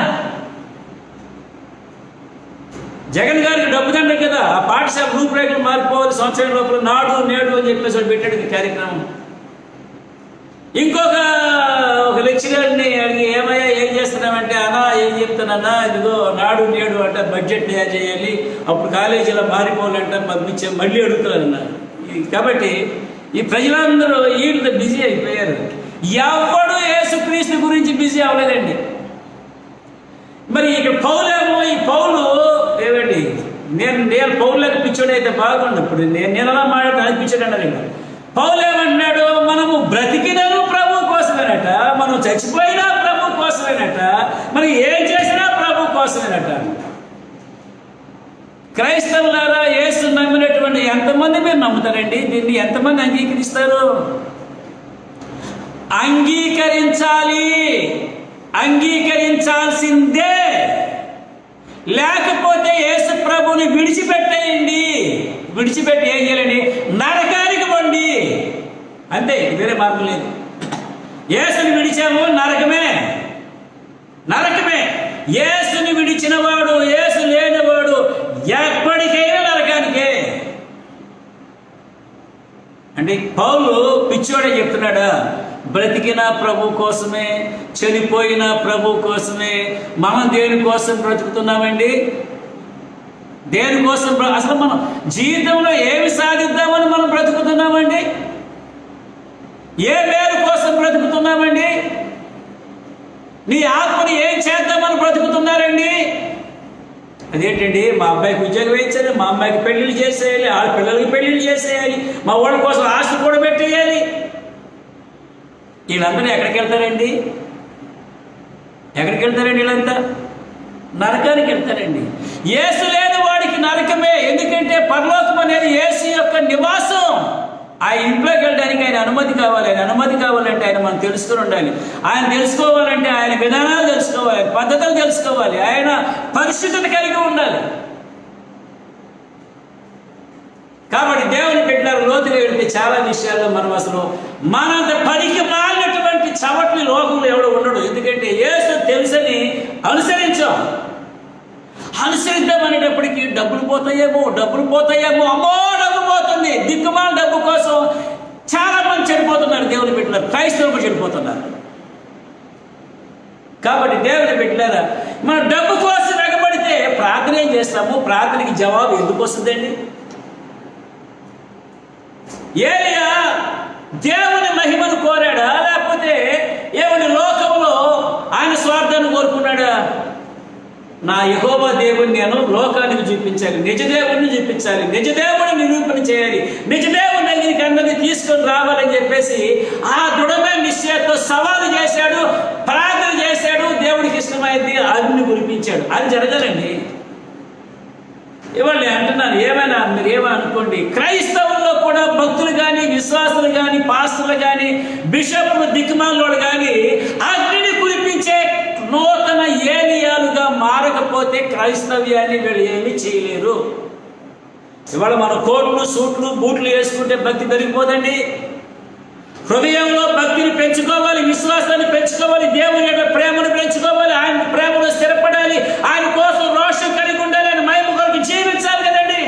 Speaker 2: జగన్ గారికి డబ్బు దండ కదా, ఆ పాఠశాల రూపురేఖలు మారిపోవాలి, సంవత్సరం లోపల నాడు నేడు అని చెప్పేసి వాడు పెట్టాడు కార్యక్రమం. ఒక లెక్చరర్ని అడిగి ఏమయ్యా ఏం చేస్తున్నామంటే, అన్నా ఏం చెప్తానన్నా, ఇదిగో నాడు నేడు అంట బడ్జెట్ తయారు చేయాలి, అప్పుడు కాలేజీలో మారిపోవాలంట, పంపించే మళ్ళీ అడుగుతారన్నారు. కాబట్టి ఈ ప్రజలందరూ వీళ్ళు బిజీ అయిపోయారు. ఎవడు యేసుక్రీస్తు గురించి బిజీ అవ్వలేదండి. మరి ఇక్కడ పౌలేమో, ఈ పౌలు ఏమండి, నేను పౌరులకు పిచ్చోడు అయితే బాగుండు. ఇప్పుడు నేను అలా మాట్లాడుతూ అనిపించాడు అన్నారు. ఇక్కడ పౌలేమన్నాడు, మనము బ్రతికినను ప్రభు కోసమేనట, మనం చచ్చిపోయినా ప్రభు కోసమేనట, మనం ఏం చేసినా ప్రభు కోసమేనట. క్రైస్తవులారా, యేసు నమ్మినటువంటి ఎంతమంది మీరు నమ్ముతారండి? దీన్ని ఎంతమంది అంగీకరిస్తారు? అంగీకరించాలి, అంగీకరించాల్సిందే. లేకపోతే యేసు ప్రభుని విడిచిపెట్టేయండి. విడిచిపెట్టి ఏం చేయాలండి? నరకానికి పండి. అంతే, వేరే మార్గం లేదు. యేసుని విడిచాము, నరకమే. నరకమే. యేసుని విడిచిన వాడు, యేసు లేనివాడు ఎప్పటికైనా నరకానికే. అంటే పౌలు పిచ్చోడే చెప్తున్నాడా? బ్రతికిన ప్రభు కోసమే, చనిపోయిన ప్రభు కోసమే. మనం దేనికోసం బ్రతుకుతున్నామండి? దేనికోసం? అసలు మనం జీవితంలో ఏమి సాధిద్దామని మనం బ్రతుకుతున్నామండి? ఏ పేరు కోసం బ్రతుకుతున్నామండి? నీ ఆత్మని ఏం చేద్దామని బ్రతుకుతున్నారండి? అదేంటండి, మా అబ్బాయికి ఉద్యోగం వేయించాలి, మా అమ్మాయికి పెళ్లిళ్ళు చేసేయాలి, ఆ పిల్లలకి పెళ్లిళ్ళు చేసేయాలి, మా వాళ్ళ కోసం ఆస్తి కూడా పెట్టేయాలి. వీళ్ళందరూ ఎక్కడికి వెళ్తారండి? ఎక్కడికి వెళ్తారండి వీళ్ళంతా? నరకానికి వెళ్తారండి. యేసు లేని వాడికి నరకమే. ఎందుకంటే పరలోకం అనేది యేసు యొక్క నివాసం. ఆ ఇంట్లోకి వెళ్ళడానికి ఆయన అనుమతి కావాలి. ఆయన అనుమతి కావాలంటే ఆయన మనం తెలుసుకుని ఉండాలి. ఆయన తెలుసుకోవాలంటే ఆయన విధానాలు తెలుసుకోవాలి, ఆయన పద్ధతులు తెలుసుకోవాలి, ఆయన పరిశుద్ధత కలిగి ఉండాలి. కాబట్టి దేవుని పెట్టినారు లోతుగా వెళ్తే చాలా విషయాల్లో మనం అసలు మనంత పనికి మాలినటువంటి చవట్ని లోకంలో ఎవడు ఉండడు. ఎందుకంటే యేసు తెలుసని అనుసరించాం. అనుసరిద్దాం అనేటప్పటికీ డబ్బులు పోతాయేమో, అమ్మో డబ్బు పోతుంది, దిక్కుమాల డబ్బు కోసం చాలా మంది చెడిపోతున్నారు. దేవుని పెట్టినారు, క్రైస్తవులు చెడిపోతున్నారు. కాబట్టి దేవుని పెట్టినారా, మనం డబ్బు కోసం ఎగబడితే ప్రార్థన ఏం చేస్తాము? ప్రార్థనకి జవాబు ఎందుకు వస్తుందండి? ఏలియా దేవుని మహిమను కోరాడా, లేకపోతే ఏమని లోకంలో ఆయన స్వార్థాన్ని కోరుకున్నాడా? నా యెహోవా దేవుని నేను లోకానికి చూపించాలి, నిజదేవుడిని చూపించాలి, నిజదేవుడిని నిరూపణ చేయాలి, నిజదేవుని దగ్గరికి అందరినీ తీసుకొని రావాలని చెప్పేసి ఆ దృఢమైన నిశ్చయంతో సవాలు చేశాడు, ప్రార్థన చేశాడు. దేవుడికి ఇష్టమైంది అగ్ని కురిపించాడు. అది జరగాలండి. ఇవాళ అంటున్నాను, ఏమైనా మీరు ఏమైనా అనుకోండి, క్రైస్తవుల్లో కూడా భక్తులు కానీ, విశ్వాసులు కానీ, పాస్టర్లు కానీ, బిషప్లు, దిక్కుమాలోడు కానీ అగ్నిని కురిపించే నూతన ఏలియాలుగా మారకపోతే క్రైస్తవ్యాన్ని వీళ్ళు ఏమీ చేయలేరు. ఇవాళ మన కోట్లు, సూట్లు, బూట్లు వేసుకుంటే భక్తి పెరిగిపోదండి. హృదయంలో భక్తిని పెంచుకోవాలి, విశ్వాసాన్ని పెంచుకోవాలి, దేవుని యొక్క ప్రేమను పెంచుకోవాలి, ఆయన ప్రేమలో స్థిరపడాలి, ఆయన కోసం రోషం కలిగి ఉండాలి, ఆయన మహిమ కొరకు జీవించాలి కదండి.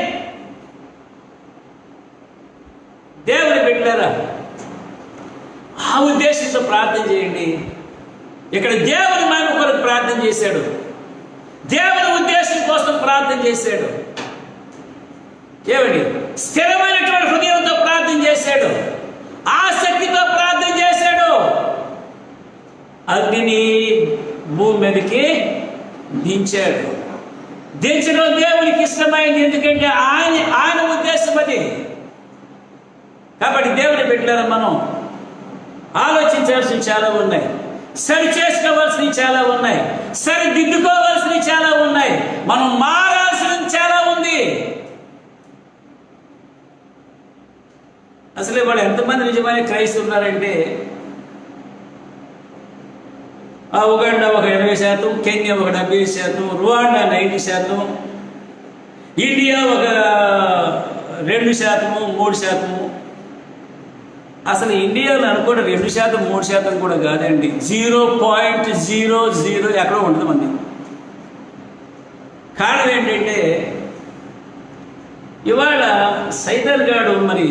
Speaker 2: దేవుని పెట్టారా? ఆ ఉద్దేశంతో ప్రార్థన చేయండి. ఇక్కడ దేవుని మహిమ కొరకు ప్రార్థన చేశాడు, దేవుని ఉద్దేశం కోసం ప్రార్థన చేశాడు. ఏమండి? స్థిరమైనటువంటి హృదయంతో ప్రార్థన చేశాడు, ఆసక్తితో ప్రార్థన చేశాడు. అగ్నిని భూమి మీదకి దించాడు. దించడం దేవునికి ఇష్టమైంది, ఎందుకంటే ఆయన ఉద్దేశం అది. కాబట్టి దేవుని పెట్టారా, మనం ఆలోచించాల్సినవి చాలా ఉన్నాయి, సరి చేసుకోవాల్సినవి చాలా ఉన్నాయి, సరిదిద్దుకోవాల్సినవి చాలా ఉన్నాయి, మనం మారాల్సినవి చాలా ఉంది. అసలు వాళ్ళు ఎంతమంది నిజమైన క్రైస్తవులు ఉన్నారంటే, ఉగాండా ఒక 80%, కెన్యా ఒక 70%, రువాండా 90%, ఇండియా ఒక 2%, 3%. అసలు ఇండియాలో అనుకోండి 2%, 3% కూడా కాదండి, 0.00 ఎక్కడో ఉంటుంది మంది. కారణం ఏంటంటే ఇవాళ సైతాన్ గాడు మరి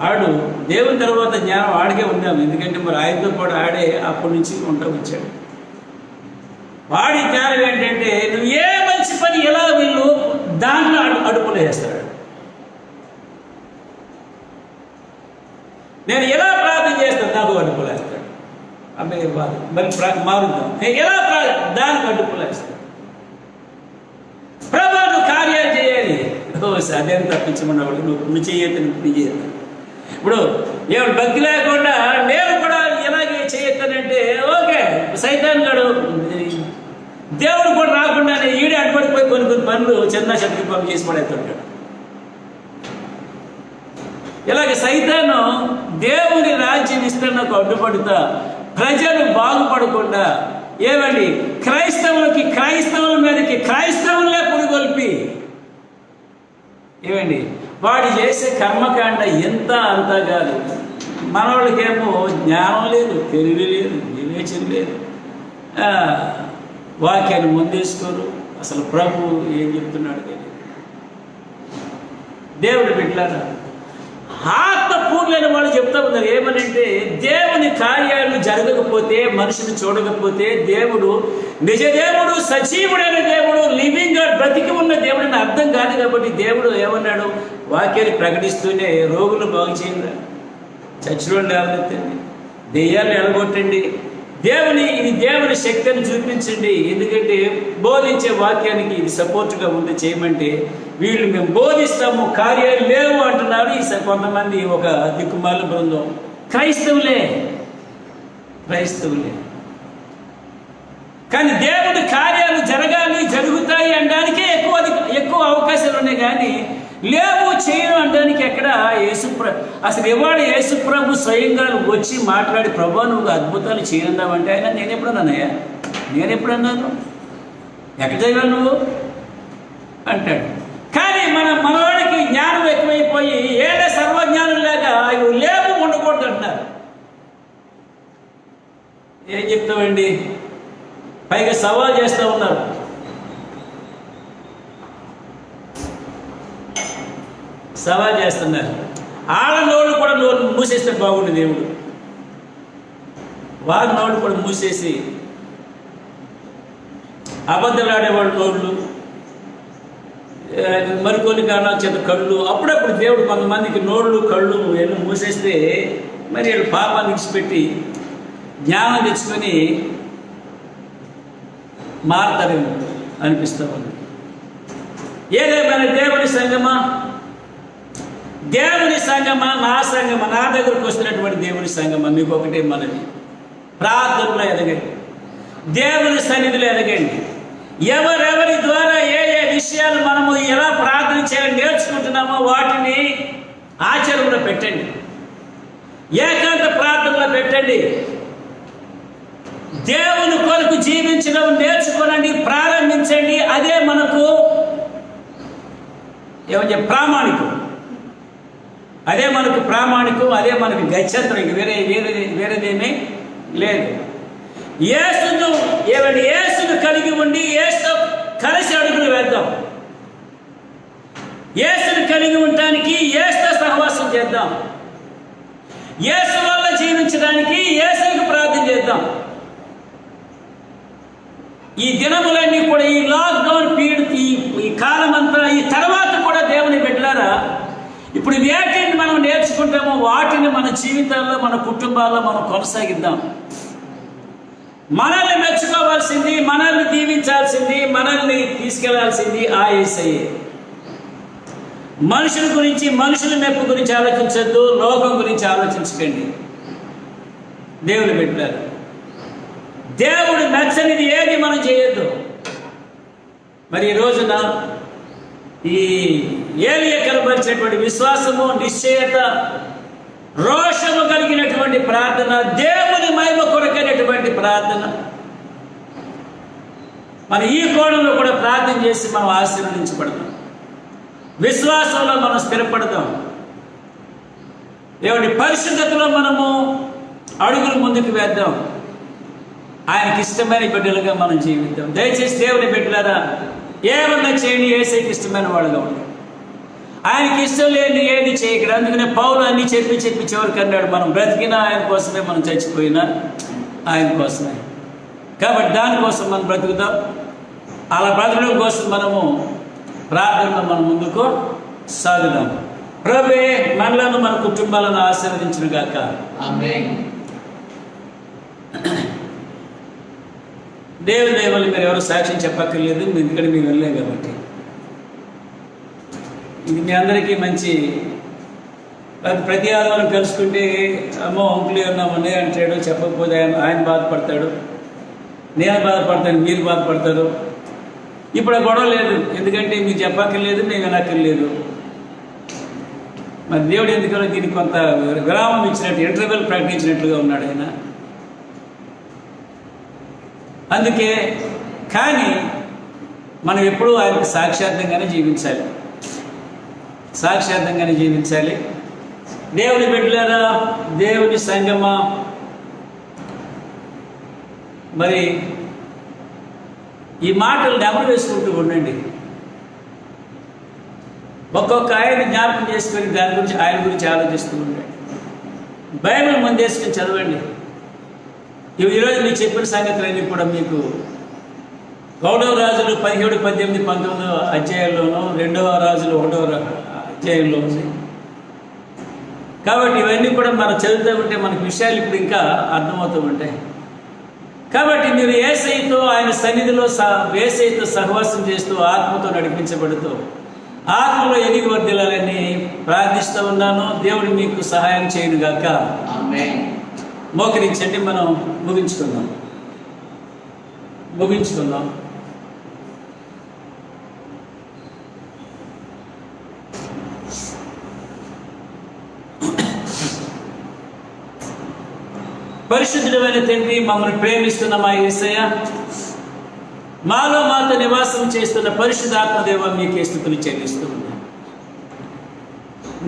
Speaker 2: ఆడు దేవుని తర్వాత జ్ఞానం ఆడికే ఉందాం. ఎందుకంటే మరి ఆయనతో పాటు ఆడే అప్పటి నుంచి ఉంటా వచ్చాడు. వాడి జ్ఞానం ఏంటంటే నువ్వు ఏ మంచి పని ఎలా వీళ్ళు దాంట్లో అడుపులు వేస్తాడు. నేను ఎలా ప్రార్థన చేస్తాను, నాకు అడ్డుపులు వేస్తాడు. అబ్బాయి మరి మారుద్దాం, ఎలా దానికి అడ్డుపులు వేస్తాడు. ప్రభా నువ్వు కార్యాలు చేయాలి, అదేం తప్పించమన్నాడు. నువ్వు చేయొద్దు, నువ్వు చేయొద్దు. ఇప్పుడు ఏమి భక్తి లేకుండా నేను కూడా ఎలాగే చేయొద్దానంటే ఓకే, సైతాన్ గాడు దేవుడు కూడా రాకుండానే ఈడే అడ్డుపడిపోయి కొన్ని పనులు చిన్న శక్తి పనులు చేసి పడేస్తుంటాడు. ఇలాగే సైతాను దేవుని రాజ్యం విస్తరణకు అడ్డుపడుతా ప్రజలు బాగుపడకుండా ఏమండి క్రైస్తవుల మీదకి క్రైస్తవులే పురుగొల్పి ఏమండి వాడు చేసే కర్మకాండ ఎంత అంతా కాదు. మనవాళ్ళకేమో జ్ఞానం లేదు, తెలివి లేదు, వివేచన లేదు, వాక్యాన్ని ముందేసుకోరు. అసలు ప్రభు ఏం చెప్తున్నాడు తెలియదు. దేవుడు బిడ్డలారా, ఆత్మ పూర్లైన వాళ్ళు చెప్తా ఉన్నారు ఏమనంటే, దేవుని కార్యాలు జరగకపోతే, మనిషిని చూడకపోతే దేవుడు నిజదేవుడు, సజీవుడైన దేవుడు, లివింగ్ గాడ్, బ్రతికి ఉన్న దేవుడు అని అర్థం కాదు. కాబట్టి దేవుడు ఏమన్నాడు, వాక్యాన్ని ప్రకటిస్తూనే రోగులు బాగు చేయండి, చచ్చినోళ్ళు లేవనెత్తండి, దెయ్యాలు ఎలగొట్టండి, దేవుని శక్తిని చూపించండి. ఎందుకంటే బోధించే వాక్యానికి ఇది సపోర్ట్గా ఉంది చేయమంటే, వీళ్ళు మేము బోధిస్తాము కార్యాలు లేవు అంటున్నారు. ఈ కొంతమంది ఒక దిక్కుమాల బృందం క్రైస్తవులే. కానీ దేవుడి కార్యాలు జరగాలి, జరుగుతాయి అనడానికే ఎక్కువ అవకాశాలు ఉన్నాయి. కానీ లేవు, చేయను అనడానికి ఎక్కడ అసలు ఇవాళ యేసుప్రభు స్వయంగా వచ్చి మాట్లాడి, ప్రభు నువ్వు అద్భుతాలు చేయనున్నావంటే ఆయన నేను ఎప్పుడన్నాను ఎక్కడ చదివా నువ్వు అంటాడు. కానీ మనవాడికి జ్ఞానం ఎక్కువైపోయి ఏడే సర్వజ్ఞానం లేక ఇవి లేవు, ఉండకూడదు అంటున్నారు. ఏం చెప్తామండి, పైగా సవాల్ చేస్తూ ఉన్నారు. సవాల్ చేస్తున్నారు. వాళ్ళ నోళ్ళు కూడా మూసేస్తే బాగుండు దేవుడు. వారి నోళ్ళు కూడా మూసేసి అబద్ధాలాడేవాళ్ళు నోళ్ళు, మరికొన్ని కారణాల చేత కళ్ళు, అప్పుడప్పుడు దేవుడు కొంతమందికి నోళ్ళు కళ్ళు ఎన్నో మూసేస్తే మరి వీళ్ళు పాపాన్ని విడిచిపెట్టి జ్ఞానం తెచ్చుకొని మారతారేమో అనిపిస్తూ ఉంది. ఏదేమైనా దేవుని సంగమా, నా సంగమా, నా దగ్గరకు వస్తున్నటువంటి దేవుని సంగమా, మీకు ఒకటే మనవి, ప్రార్థనలో ఎదగండి, దేవుని సన్నిధిలో ఎదగండి. ఎవరెవరి ద్వారా ఏ విషయాలు మనము ఎలా ప్రార్థన చేయాలని నేర్చుకుంటున్నామో వాటిని ఆచరణలో పెట్టండి, ఏకాంత ప్రార్థనలో పెట్టండి. దేవుని కొరకు జీవించడం నేర్చుకోనండి, ప్రారంభించండి. అదే మనకు ప్రామాణికం, అదే మనకు గత్యంతరం. ఇంక వేరేదేమీ లేదు. యేసును కలిగి ఉండి యేసుతో కలిసి అడుగులు వేద్దాం. యేసును కలిగి ఉండటానికి యేసుతో సహవాసం చేద్దాం. యేసు వల్ల జీవించడానికి యేసుకు ప్రార్థన చేద్దాం. ఈ దినములన్నీ కూడా, ఈ లాక్డౌన్ పీరియడ్, ఈ కాలం అంతా, ఈ తర్వాత కూడా దేవుని బిడ్డలారా, ఇప్పుడు వేటిని మనం నేర్చుకుంటామో వాటిని మన జీవితాల్లో, మన కుటుంబాల్లో మనం కొనసాగిద్దాం. మనల్ని మెచ్చుకోవాల్సింది, మనల్ని దీవించాల్సింది, మనల్ని తీసుకెళ్లాల్సింది ఆ యేసయ్యే. మనుషుల గురించి, మనుషుల మెప్పు గురించి ఆలోచించద్దు, లోకం గురించి ఆలోచించకండి. దేవుని బిడ్డలారా, దేవుడు నచ్చనిది ఏది మనం చేయొద్దు. మరి ఈ రోజున ఈ ఏలియా కనబరిచినటువంటి విశ్వాసము, నిశ్చయత, రోషము కలిగినటువంటి ప్రార్థన, దేవుని మహిమ కొరకైనటువంటి ప్రార్థన, మన ఈ కోణంలో కూడా ప్రార్థన చేసి మనం ఆశీర్వదించబడతాం. విశ్వాసంలో మనం స్థిరపడతాం. దేవుని పరిశుద్ధతలో మనము అడుగులు ముందుకు వేద్దాం. ఆయనకి ఇష్టమైన బిడ్డలుగా మనం జీవిద్దాం. దయచేసి దేవుని బిడ్డలారా, ఏమన్నా చేయండి, యేసయ్యకి ఇష్టమైన వాళ్ళుగా ఉంటాం. ఆయనకి ఇష్టం లేని ఏది చేయకూడదు. అందుకనే పౌలు అన్నీ చెప్పి చివరికి అన్నాడు, మనం బ్రతికినా ఆయన కోసమే, మనం చచ్చిపోయినా ఆయన కోసమే. కాబట్టి దానికోసం మనం బ్రతుకుతాం. అలా బ్రతకడం కోసం మనము ప్రార్థనలో మనం ముందుకు సాగుదాం. ప్రభువే మనలను, మన కుటుంబాలను ఆశీర్వదించును గాక.
Speaker 1: ఆమేన్.
Speaker 2: దేవుని దయ వల్ల మీరు ఎవరు సాక్ష్యం చెప్పక్కర్లేదు, ఎందుకంటే మేము వెళ్ళలేం కాబట్టి. ఇది మీ అందరికీ మంచి. ప్రతి ఆదివారం కలుసుకుంటే అమ్మో అంకులు ఏమన్నా ఉన్నాయి అంటాడు, చెప్పకపోతే ఆయన బాధపడతాడు, నేను బాధపడతాను, మీరు బాధపడతారు. ఇప్పుడు ఆ గొడవ లేదు, ఎందుకంటే మీకు చెప్పక్కర్లేదు, మేము వినక్కర్లేదు. మరి దేవుడు ఎందుకనో దీనికి కొంత విరామం ఇచ్చినట్టు, ఇంటర్వెల్ ప్రకటించినట్లుగా ఉన్నాడు ఆయన. అందుకే కానీ మనం ఎప్పుడూ ఆయనకు సాక్షాత్తంగానే జీవించాలి, సాక్షాత్తంగానే జీవించాలి. దేవుని బిడ్డలారా, దేవుని సంగమా, మరి ఈ మాటలు నెమరు వేసుకుంటూ ఉండండి. ఒక్కొక్క ఆయన జ్ఞాపకం చేసుకొని దాని గురించి ఆయన గురించి ఆలోచిస్తూ ఉండండి. బైబిల్ ముందేసుకొని చదవండి. ఈరోజు మీకు చెప్పిన సంగతులన్నీ కూడా మీకు 1వ రాజులు 17, 18, 19 అధ్యాయంలోనూ 2వ రాజులు 1వ అధ్యాయంలో ఉంది. కాబట్టి ఇవన్నీ కూడా మనం చదువుతూ ఉంటే మనకు విషయాలు ఇప్పుడు ఇంకా అర్థమవుతూ ఉంటాయి. కాబట్టి మీరు యేసయ్యతో ఆయన సన్నిధిలో యేసయ్యతో సహవాసం చేస్తూ ఆత్మతో నడిపించబడుతూ ఆత్మలో ఎదిగి వర్ధిల్లాలని ప్రార్థిస్తూ ఉన్నాను. దేవుడు మీకు సహాయం చేయను గాక.
Speaker 1: ఆమేన్.
Speaker 2: మోకరించండి, మనం ముగించుకుందాం. పరిశుద్ధుడైన తండ్రి, మమ్మల్ని ప్రేమిస్తున్న మా యేసయ్య, మాతో నివాసం చేస్తున్న పరిశుద్ధాత్మదేవ, మీకే స్తుతులు చెల్లిస్తూ ఉన్నాం.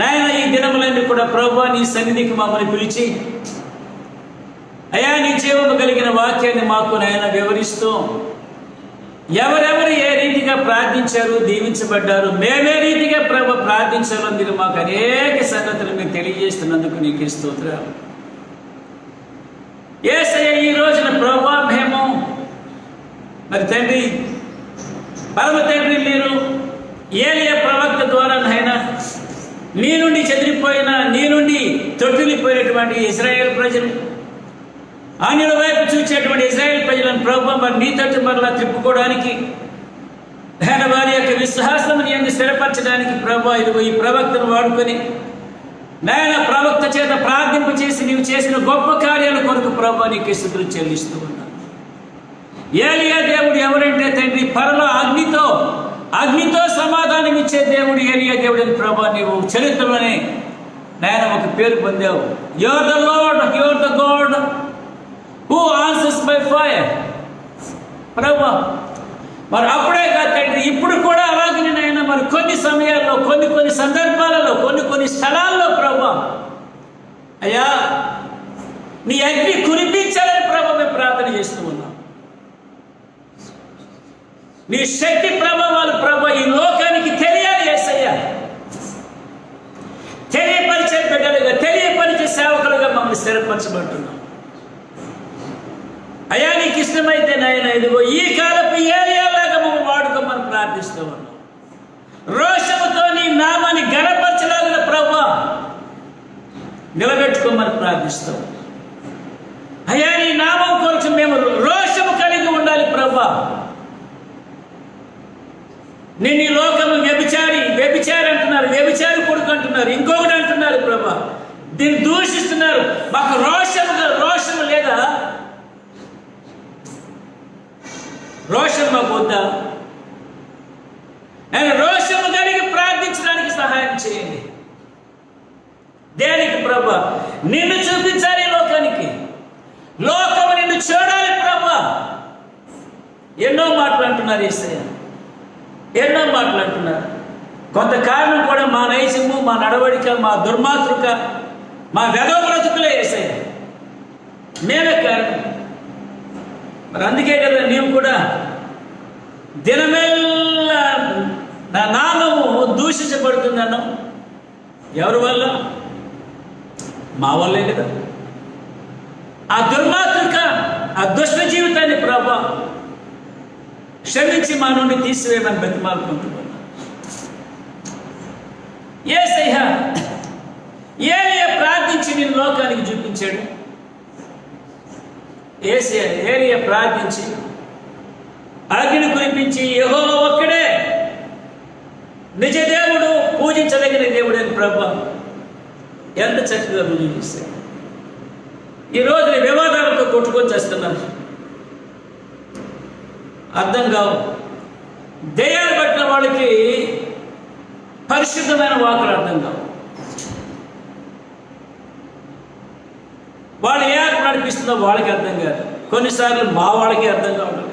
Speaker 2: నాయన, ఈ దినములన్నీ కూడా ప్రభువా నీ సన్నిధికి మమ్మల్ని పిలిచి అయా నీ జీవము కలిగిన వాక్యాన్ని మాకు నాయన వివరిస్తూ ఎవరెవరు ఏ రీతిగా ప్రార్థించారు, దీవించబడ్డారు, మేమే రీతిగా ప్రభు ప్రార్థించాలో మీరు మాకు అనేక సంగతులు మీరు తెలియజేస్తున్నందుకు నీకు స్తోత్రాలు. యేసయ్య, ఈ రోజున ప్రభువా మేము మరి తండ్రి, పరమ తండ్రి, మీరు ఏలియా ప్రవక్త ద్వారా నాయనా నీ నుండి చెదిరిపోయిన, నీ నుండి తొట్టిల్లిపోయినటువంటి ఇశ్రాయేల్ ప్రజలు, అన్యుల వైపు చూసేటువంటి ఇశ్రాయేల్ ప్రజలను ప్రభువా మరి నీ తట్టు మరలా తిప్పుకోవడానికి, ఆయన వారి యొక్క విశ్వాసముని యందు స్థిరపరచడానికి ప్రభువా ఇదిగో ఈ ప్రవక్తను వాడుకొని నాయన ప్రవక్త చేత ప్రార్థింప చేసి నీవు చేసిన గొప్ప కార్యాల కొరకు ప్రభువా నీకు స్తుతులు చెల్లిస్తూ ఉన్నాను. ఏలియా దేవుడు ఎవరంటే తండ్రి, పరలో అగ్నితో సమాధానం ఇచ్చే దేవుడు ఏలియా దేవుడు అని ప్రభువా నీవు చరిత్రలోనే నాయన ఒక పేరు పొందావు. Your the lord, your the god who answers by fire. ప్రభువా మరి అప్పుడే కాదు తండ్రి, ఇప్పుడు కూడా అలాగే నాయన మరి కొన్ని సమయాల్లో, కొన్ని సందర్భాలలో, కొన్ని స్థలాల్లో ప్రభువా అయ్యా నీ అగ్ని కురిపించాలని ప్రభువా మేము ప్రార్థన చేస్తూ ఉన్నాం. నీ శక్తి ప్రభావాలు ప్రభువా ఈ లోకానికి తెలియాలి యేసయ్య. తెలియపరిచే బిడ్డలుగా, తెలియపరిచే సేవకులుగా మమ్మల్ని స్థిరపరచబడుతున్నాం. అయ్యా నీకు ఇష్టమైతే నాయన ఇదిగో ఈ కాలపు ఏలియాలాగా మమ్మల్ని వాడుకోమని ప్రార్థిస్తూ ఉన్నాం. రోషముతో నీ నామాన్ని ఘనపరచలాగిన ప్రభువా నిలబెట్టుకోమని ప్రార్థిస్తాం. అయ్యా నీ నామం కొరకు మేము రోషము కలిగి ఉండాలి ప్రభువా. నేను ఈ లోకము వ్యభిచారి అంటున్నారు, వ్యభిచారి కొడుకు అంటున్నారు, ఇంకొకటి అంటున్నారు ప్రభువా, దీన్ని దూషిస్తున్నారు. మాకు రోషము లేదా? రోషం మాకు వద్దా? నేను రోషము కలిగి ప్రార్థించడానికి సహాయం చేయండి. దేనికి ప్రభువా? నిన్ను చూపించాలి లోకానికి, లోకము నిన్ను చూడాలి ప్రభువా. ఎన్నో మాటలు అంటున్నారు యేసయ్య, ఎన్నో మాటలు అంటున్నారు. కొంతకాలం కూడా మా నైజము, మా నడవడిక, మా దుర్మాతృక, మా వెధవ బ్రతుకులే యేసయ్య, మేమే కారణం. మరి అందుకే కదా నీవు కూడా దినమెల్లా నా నామము దూషించబడుతుందన్నాం. ఎవరి వల్ల? మా వల్లే కదా. ఆ దుర్మాతృక, ఆ దుష్ట జీవితాన్ని ప్రభువా క్షమించి మా నుండి తీసివేయమని బతిమాలుకుంటున్నాను. యేసయ్య ఏలియా ప్రార్థించి నేను లోకానికి చూపించాడు. ఏలియా ప్రార్థించి అగ్ని కురిపించి యెహోవా ఒక్కడే నిజ దేవుడు, పూజించదగిన దేవుడు అని ప్రభువా ఎంత చక్కగా రుజువు చేశాడు. ఈరోజు వివాదాలతో కొట్టుకొని చేస్తున్నారు, అర్థం కావు. దయ్యాలు పట్టిన వాళ్ళకి పరిశుద్ధమైన వాకులు అర్థం కావు. వాళ్ళు ఏ ఆత్మ నడిపిస్తుందో వాళ్ళకి అర్థం కాదు. కొన్నిసార్లు మా వాళ్ళకి అర్థం కావట్లేదు.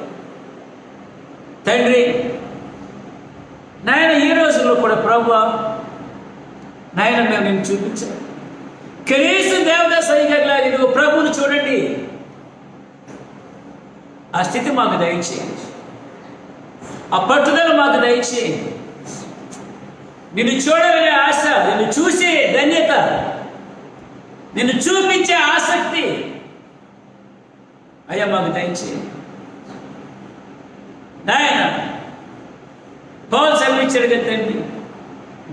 Speaker 2: తండ్రి నాయన ఈ రోజుల్లో కూడా ప్రభువా నాయన మేము నేను చూపించాను. కనీసం దేవదాస్ అయ్యగారిలా ఇదిగో ప్రభువుని చూడండి, ఆ స్థితి మాకు దయచేయండి, ఆ పట్టుదల మాకు దయచేయండి. నిన్ను చూడాలనే ఆశ, నిన్ను చూసే ధన్యత, నిన్ను చూపించే ఆసక్తి అయ్యా మాకు దయచేయండి నాయన. పౌలు సెలవిచ్చాడు కదా తండ్రి,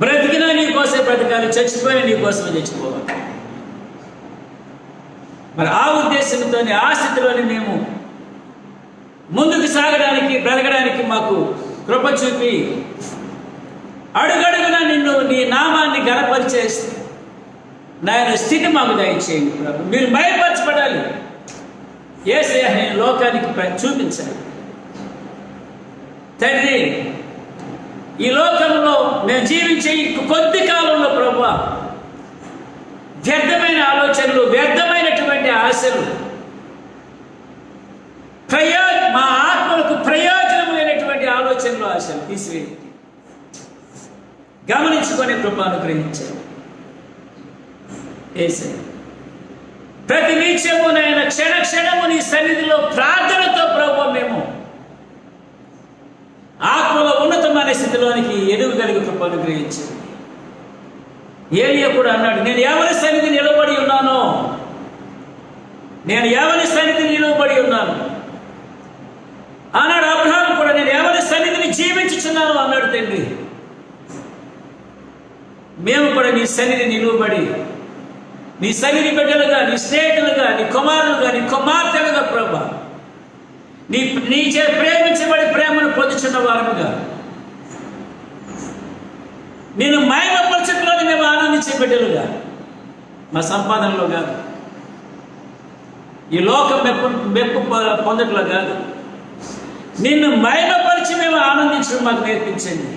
Speaker 2: బ్రతికినా నీ కోసమే బ్రతకాలి, చచ్చిపోయినా నీ కోసమే చచ్చిపోవాలి. మరి ఆ ఉద్దేశంతోనే ఆ స్థితిలోనే మేము ముందుకు సాగడానికి బ్రతకడానికి మాకు కృప చూపి అడుగడుగున నిన్ను నీ నామాన్ని గణపరిచేస్తే నాయన స్థితి మాకు దయచేయండి ప్రభు. మీరు భయపరచబడాలి, యేసయ్య నేను లోకానికి చూపించాలి తండ్రి. ఈ లోకంలో మేము జీవించే కొద్ది కాలంలో ప్రభువా వ్యర్థమైన ఆలోచనలు, వ్యర్థమైనటువంటి ఆశలు, మా ఆత్మలకు ప్రయోజనం లేనటువంటి ఆలోచనలు, ఆశలు తీసివేయండి. గమనించుకునే కృప అనుగ్రహించారు యేసయ్య. ప్రతి నిత్యమునైనా క్షణ క్షణము నీ సన్నిధిలో ప్రార్థనతో ప్రభువా మేము ఆత్మలో ఉన్నతమైన స్థితిలోనికి ఎదుగగలిగే కృప అనుగ్రహించారు. ఏలియా కూడా అన్నాడు, నేను ఎవరి సన్నిధి నిలబడి ఉన్నానో, నేను ఎవరి సన్నిధి నిలబడి ఉన్నాను అన్నాడు. అబ్రహాము కూడా నేను ఎవరి సన్నిధిని జీవించుచున్నాను అన్నాడు. తండ్రి మేము కూడా నీ సన్నిధి నిలువబడి నీ సన్నిధి బిడ్డలుగా, నీ స్నేహితులుగా, నీ కుమారులుగా, నీ కుమార్తెలుగా ప్రభా నీ చే ప్రేమించబడి ప్రేమను పొందుచున్న వారముగా నేను మహిమపరచట్లోని మేము ఆనందించే బిడ్డలుగా, మా సంపాదనలో కాదు, ఈ లోకం మెప్పు పొందట్లో కాదు, నిన్ను మహిమపరిచి మేము ఆనందించడం మాకు నేర్పించండి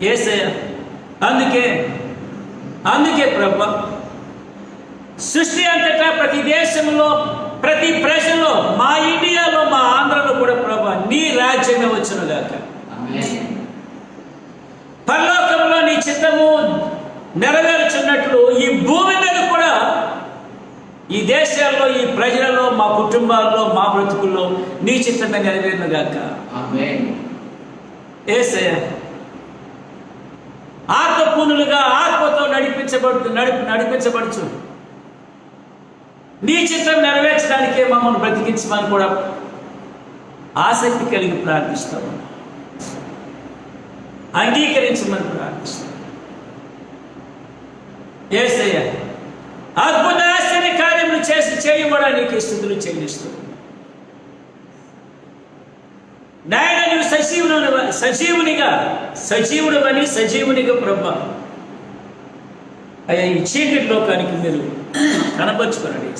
Speaker 2: యేసయ్య. అందుకే ప్రభా సృష్టి అంతటా ప్రతి దేశంలో ప్రతి ప్రజలో, మా ఇండియాలో, మా ఆంధ్రలో కూడా ప్రభా నీ రాజ్యమే వచ్చునుగాక. పరలోకంలో నీ చిత్తము నెరవేర్చున్నట్లు ఈ భూమి మీద కూడా ఈ దేశాల్లో, ఈ ప్రజలలో, మా కుటుంబాల్లో, మా బ్రతుకుల్లో నీ చిత్తమే నెరవేరునుగాక. యేసయ్య ఆత్మపూర్ణులుగా ఆత్మతో నడిపించబడుచు నీ చిత్తం నెరవేర్చడానికే మమ్మల్ని బ్రతికించమని కూడా ఆసక్తి కలిగి ప్రార్థిస్తాము, అంగీకరించమని ప్రార్థిస్తాం యేసయ్య. అద్భుత ఆశ్చర్య కార్యములు చేయబడానికి స్తుతులు చెల్లిస్తూ నాయన నువ్వు సజీవునిగా ప్రభా అయ్యా ఈ చీకటి లోకానికి మీరు కనపరుచుకోండి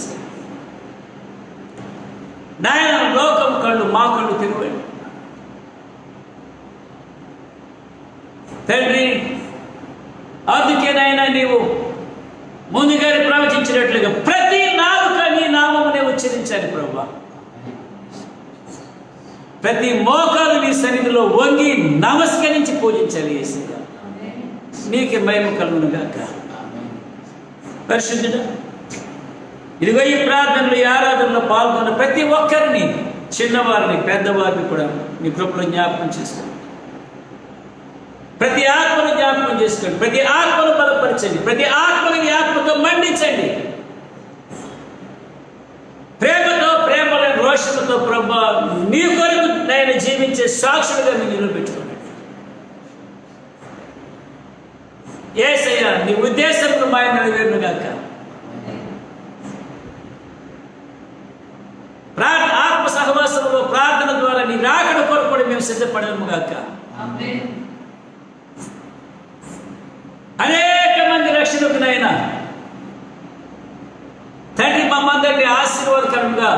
Speaker 2: నాయన. లోకం కళ్ళు మా కళ్ళు తెరవండి తండ్రి. అందుకే నాయన నీవు ముందుగానే ప్రవచించినట్లుగా ప్రతి నాలుక నీ నామమునే ఉచ్చరించాలి ప్రభా. ప్రతి మోకాలు నీ సన్నిధిలో వంగి నమస్కరించి పూజించాలి యేసయ్య. నీకే మహిమ కలుగునుగాక. పరిశుద్ధుడా, ఇదిగో ఈ ప్రార్థనలు, ఈ ఆరాధనలో పాల్గొన్న ప్రతి ఒక్కరిని, చిన్నవారిని పెద్దవారిని కూడా నీ కృపలో జ్ఞాపకం చేసుకోండి. ప్రతి ఆత్మను జ్ఞాపకం చేసుకోండి, ప్రతి ఆత్మను బలపరచండి, ప్రతి ఆత్మని నీ ఆత్మతో మండించండి. ప్రేమతో, ప్రేమలేని రోషముతో ప్రభా నీ కొరకు నేను జీవించే సాక్షులుగా మీరు నిలబెట్టుకోండి యేసయ్య. నీ ఉద్దేశంలో మాయ నెరవేరునుగాక. ఆత్మ సహవాసంలో ప్రార్థన ద్వారా నీ రాకడ కొరకు కూడా మేము సిద్ధపడముగాక. అనేక మంది రక్షణకు నాయన తండ్రి మమ్మందరినీ ఆశీర్వాదకరంగా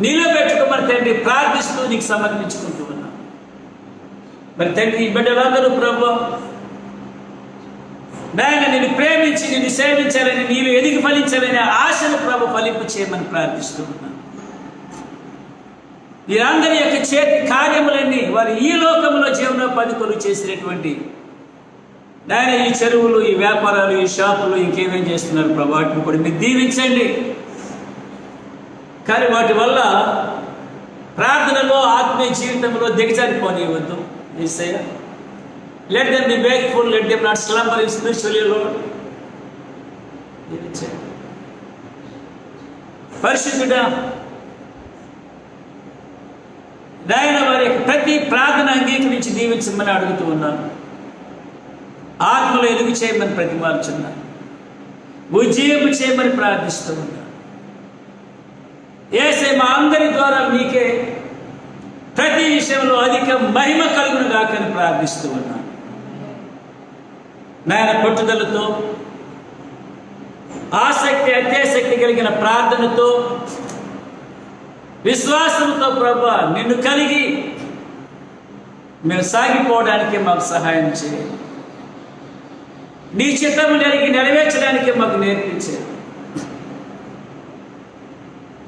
Speaker 2: నిలబెట్టుకోమని తండ్రి ప్రార్థిస్తూ నీకు సమర్పించుకుంటూ ఉన్నాం. మరి తండ్రి ఈ బిడ్డలందరూ ప్రభు నాయన నిన్ను ప్రేమించి నిన్ను సేవించాలని, నీవు ఎదిగి ఫలించాలని ఆశను ప్రభు ఫలింపు చేయమని ప్రార్థిస్తూ ఉన్నాను. వీరందరి యొక్క చేతి కార్యములన్నీ వారు ఈ లోకంలో జీవనోపాధి కొలుగు చేసినటువంటి నాయన ఈ చెరువులు, ఈ వ్యాపారాలు, ఈ షాపులు, ఇంకేమేం చేస్తున్నారు ప్రభు, వాటిని కూడా మీరు దీవించండి. కానీ వాటి వల్ల ప్రార్థనలో, ఆత్మీయ జీవితంలో దిగజారిపోనివ్వద్దు యేసయ్య. Let them be wakeful, let them not slumber spiritually, Lord. పరిశుద్ధుడా, నాయన వారి ప్రతి ప్రార్థన అంగీకరించి దీవించమని అడుగుతూ ఉన్నాను. ఆత్మలో ఎలుగు చేయమని ప్రతిమాలుచున్నాను. ఉజ్జీవింపు చేయమని ప్రార్థిస్తూ ఉన్నాను. యేసయ్య మా అందరి ద్వారా మీకే ప్రతి విషయంలో అధిక మహిమ కలుగును గాకని ప్రార్థిస్తూ ఉన్నాను. నాయన పట్టుదలతో, ఆసక్తి, అత్యాసక్తి కలిగిన ప్రార్థనతో, విశ్వాసంతో ప్రభా నిన్ను కలిగి మేము సాగిపోవడానికి మాకు సహాయం చేయండి. నీ చిత్తము నెరవేర్చడానికి మాకు నేర్పించారు.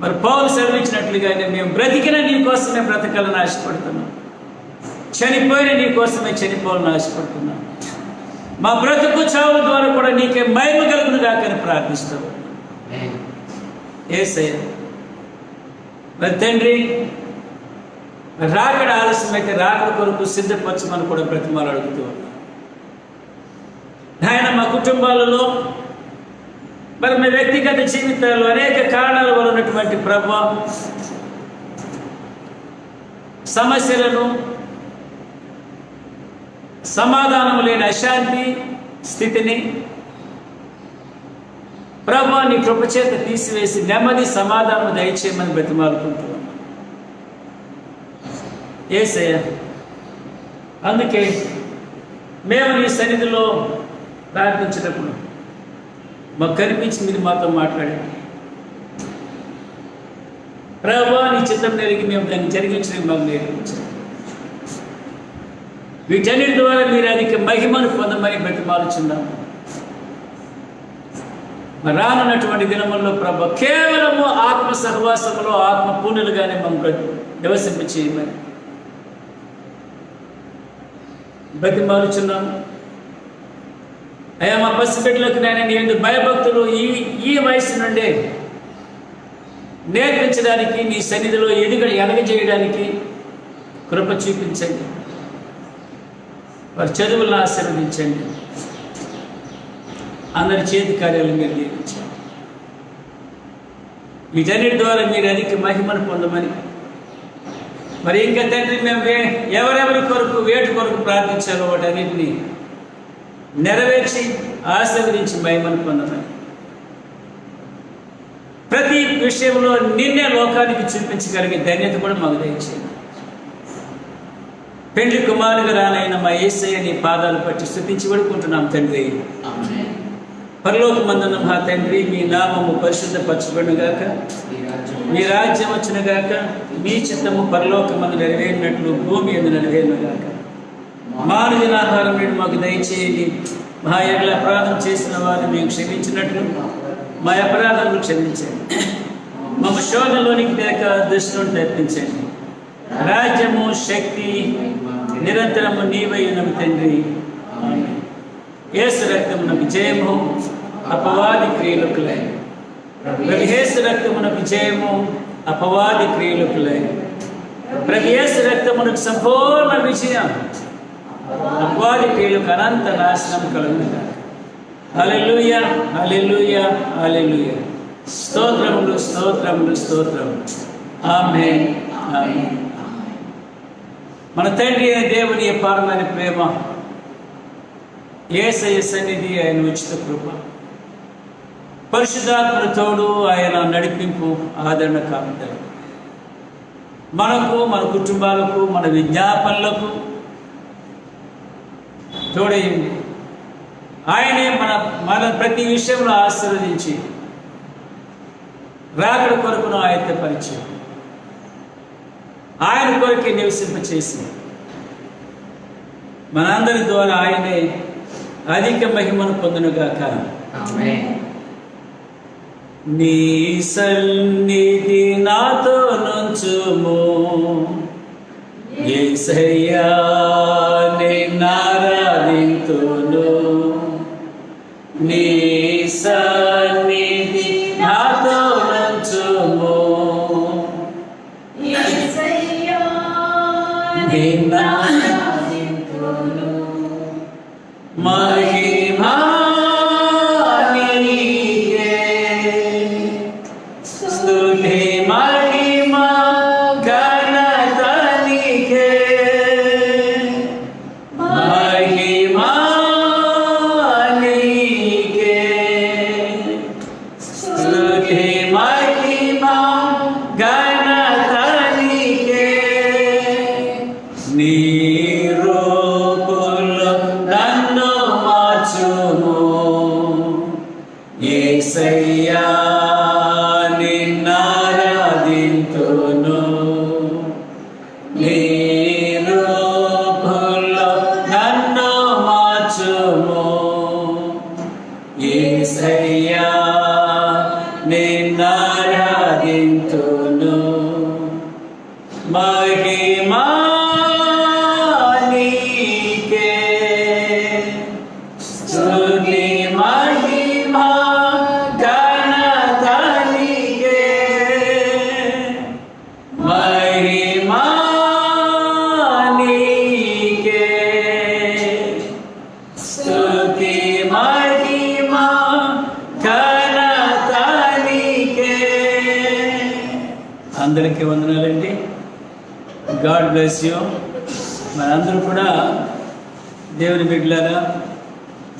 Speaker 2: మరి పౌలు సెలవించినట్లుగానే మేము బ్రతికిన నీ కోసమే బ్రతకాలని ఆశపడుతున్నాం, చనిపోయిన నీ కోసమే చనిపోవాలని ఆశపడుతున్నాం. మా బ్రతుకు చావు ద్వారా కూడా నీకే మహిమ కలుగును గాకని ప్రార్థిస్తాం యేసయ్య. మరి తండ్రి, రాకడ ఆలస్యమైతే రాకడ కొరకు సిద్ధపరచమని కూడా బ్రతిమాలు అడుగుతూ ఉన్నాం. ఆయన మా కుటుంబాలలో, మరి మీ వ్యక్తిగత జీవితాల్లో అనేక కారణాల వల్ల ఉన్నటువంటి ప్రభావం, సమస్యలను, సమాధానం లేని అశాంతి స్థితిని ప్రభా నీ కృపచేత తీసివేసి నెమ్మది, సమాధానం దయచేయమని బ్రతిమాలుకుంటున్నాం యేసయ్య. అందుకే మేము నీ సన్నిధిలో ప్రార్థించినప్పుడు మాకు కనిపించి మీరు మాతో మాట్లాడండి ప్రభా. నీ చిత్తం నెరిగి మేము దాన్ని జరిగించడానికి మాకు నేర్పించండి. వీటన్నిటి ద్వారా మీరు అధిక మహిమను పొందమని బ్రతిమాలుచున్నాము. మరి రానున్నటువంటి దినముల్లో ప్రభా కేవలము ఆత్మ సహవాసములో, ఆత్మ పూర్ణులుగానే మమ్మల్ని నివసింప చేయమని బ్రతిమాలుచున్నాము. అయ్యా మా పసిబిడ్డలకు నేను నీ యందు భయభక్తులు ఈ వయసు నుండే నేర్పించడానికి, నీ సన్నిధిలో ఎదగజేయడానికి కృప చూపించండి. వారి చదువులను ఆశీర్వదించండి. అందరి చేతి కార్యాలను మీరు దీవించండి. వీటన్నిటి ద్వారా మీరు అధిక మహిమను పొందమని, మరి ఇంకా తండ్రి మేము ఎవరెవరి కొరకు వేటి కొరకు ప్రార్థించాలో వాటన్నిటిని నెరవేర్చి ఆశీర్వదించి మహిమను పొందమని, ప్రతి విషయంలో నిన్నే లోకానికి చూపించగలిగే ధన్యత కూడా మాకు దయచేయండి. పెండ్లి కుమారుగా రానైన మా యేసయ్య నీ పాదాలు పట్టి స్తుతించి పడుకుంటున్నాం తండ్రి. పరలోకమందున్న మా తండ్రి, మీ నామము పరిశుద్ధపరచబడునుగాక, మీ రాజ్యం వచ్చునుగాక, మీ చిత్తము పరలోకమందు నెరవేరినట్లు భూమి యందు నెరవేరునుగాక. మానవుని ఆహారం నేడు మాకు దయచేయండి. మా ఎడల అపరాధం చేసిన వారిని మేము క్షమించినట్లు మా అపరాధములు క్షమించండి. మమ్మ శోధనలోనికి లేక దుష్టులను తప్పించండి. రాజ్యము, శక్తి నిరంతరము నీవై ఉన్నవి తండ్రి. యేసు రక్తమునకు జయము, అపవాది క్రియలకు లై. ప్రభు యేసు రక్తమునకు జయము, అపవాది క్రియలకు లై. ప్రభు యేసు రక్తమునకు సంపూర్ణ విజయం, అపవాది క్రియలకు అనంత నాశనం కలుగునుగాక. హల్లెలూయా, హల్లెలూయా, హల్లెలూయా. స్తోత్రములు, స్తోత్రములు, స్తోత్రములు. ఆమేన్, ఆమేన్. మన తండ్రి అయిన దేవుని అపారమైన ప్రేమ, యేసయ్య సన్నిధి, ఆయన ఉచిత కృప, పరిశుద్ధాత్మ తోడు, ఆయన నడిపింపు, ఆదరణ కాపుదల మనకు, మన కుటుంబాలకు, మన విజ్ఞాపనలకు తోడైంది. ఆయనే మన ప్రతి విషయంలో ఆశీర్వదించి రాకడ కొరకును ఆయత్తపరిచి ఆయన కొరకే నివసింపచేసి మనందరి ద్వారా ఆయనే అధిక మహిమను పొందునుగాక.
Speaker 1: ఆమేన్.
Speaker 2: నీ సన్నిధి నాతో నుంచుము యేసయ్యా, నిన్నారాధింతును. నీ సన్నిధి నాతో నుంచుము
Speaker 3: యేసయ్యా,
Speaker 2: నిన్నారాధింతును. మహిమా నీకే, స్తుతి మహిమా ఘనత నీకే. మహిమా నీకే, స్తుతి మహిమా ఘనత నీకే. నీ రూపులో నన్ను మార్చుము యేసయ్యా, నిన్నారాధింతును. నీ రూపులో నన్ను మార్చుము యేసయ్యా, నిన్నారాధింతును. మహిమా నీకే, స్తుతి మహిమా ఘనత నీకే. మహిమా నీకే, స్తుతి మహిమా ఘనత నీకే. అందరికీ వందనాలండి. God bless you. మనందరూ కూడా దేవుని బిడ్డలారా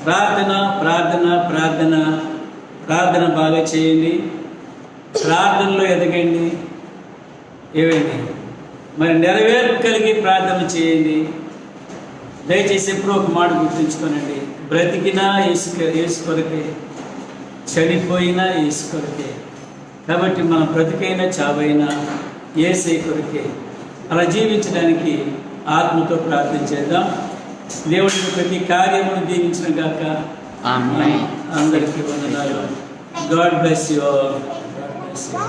Speaker 2: ప్రార్థన ప్రార్థన ప్రార్థన ప్రార్థన బాగా చేయండి. ప్రార్థనలో ఎదగండి. ఏమైంది మరి నెరవేర్పు కలిగి ప్రార్థన చేయండి. దయచేసి ఎప్పుడూ ఒక మాట గుర్తుంచుకోనండి, బ్రతికినా యేసు కొరకే, చనిపోయినా యేసు కొరకే. కాబట్టి మన బ్రతికైనా చావైనా యేసే కొరకే. అలా జీవించడానికి ఆత్మతో ప్రార్థన చేద్దాం. దేవుడిని ప్రతి కార్యమును దీవించిన గాక.
Speaker 1: ఆమేన్.
Speaker 2: అందరికీ వందనాలు. God bless you all. God bless you.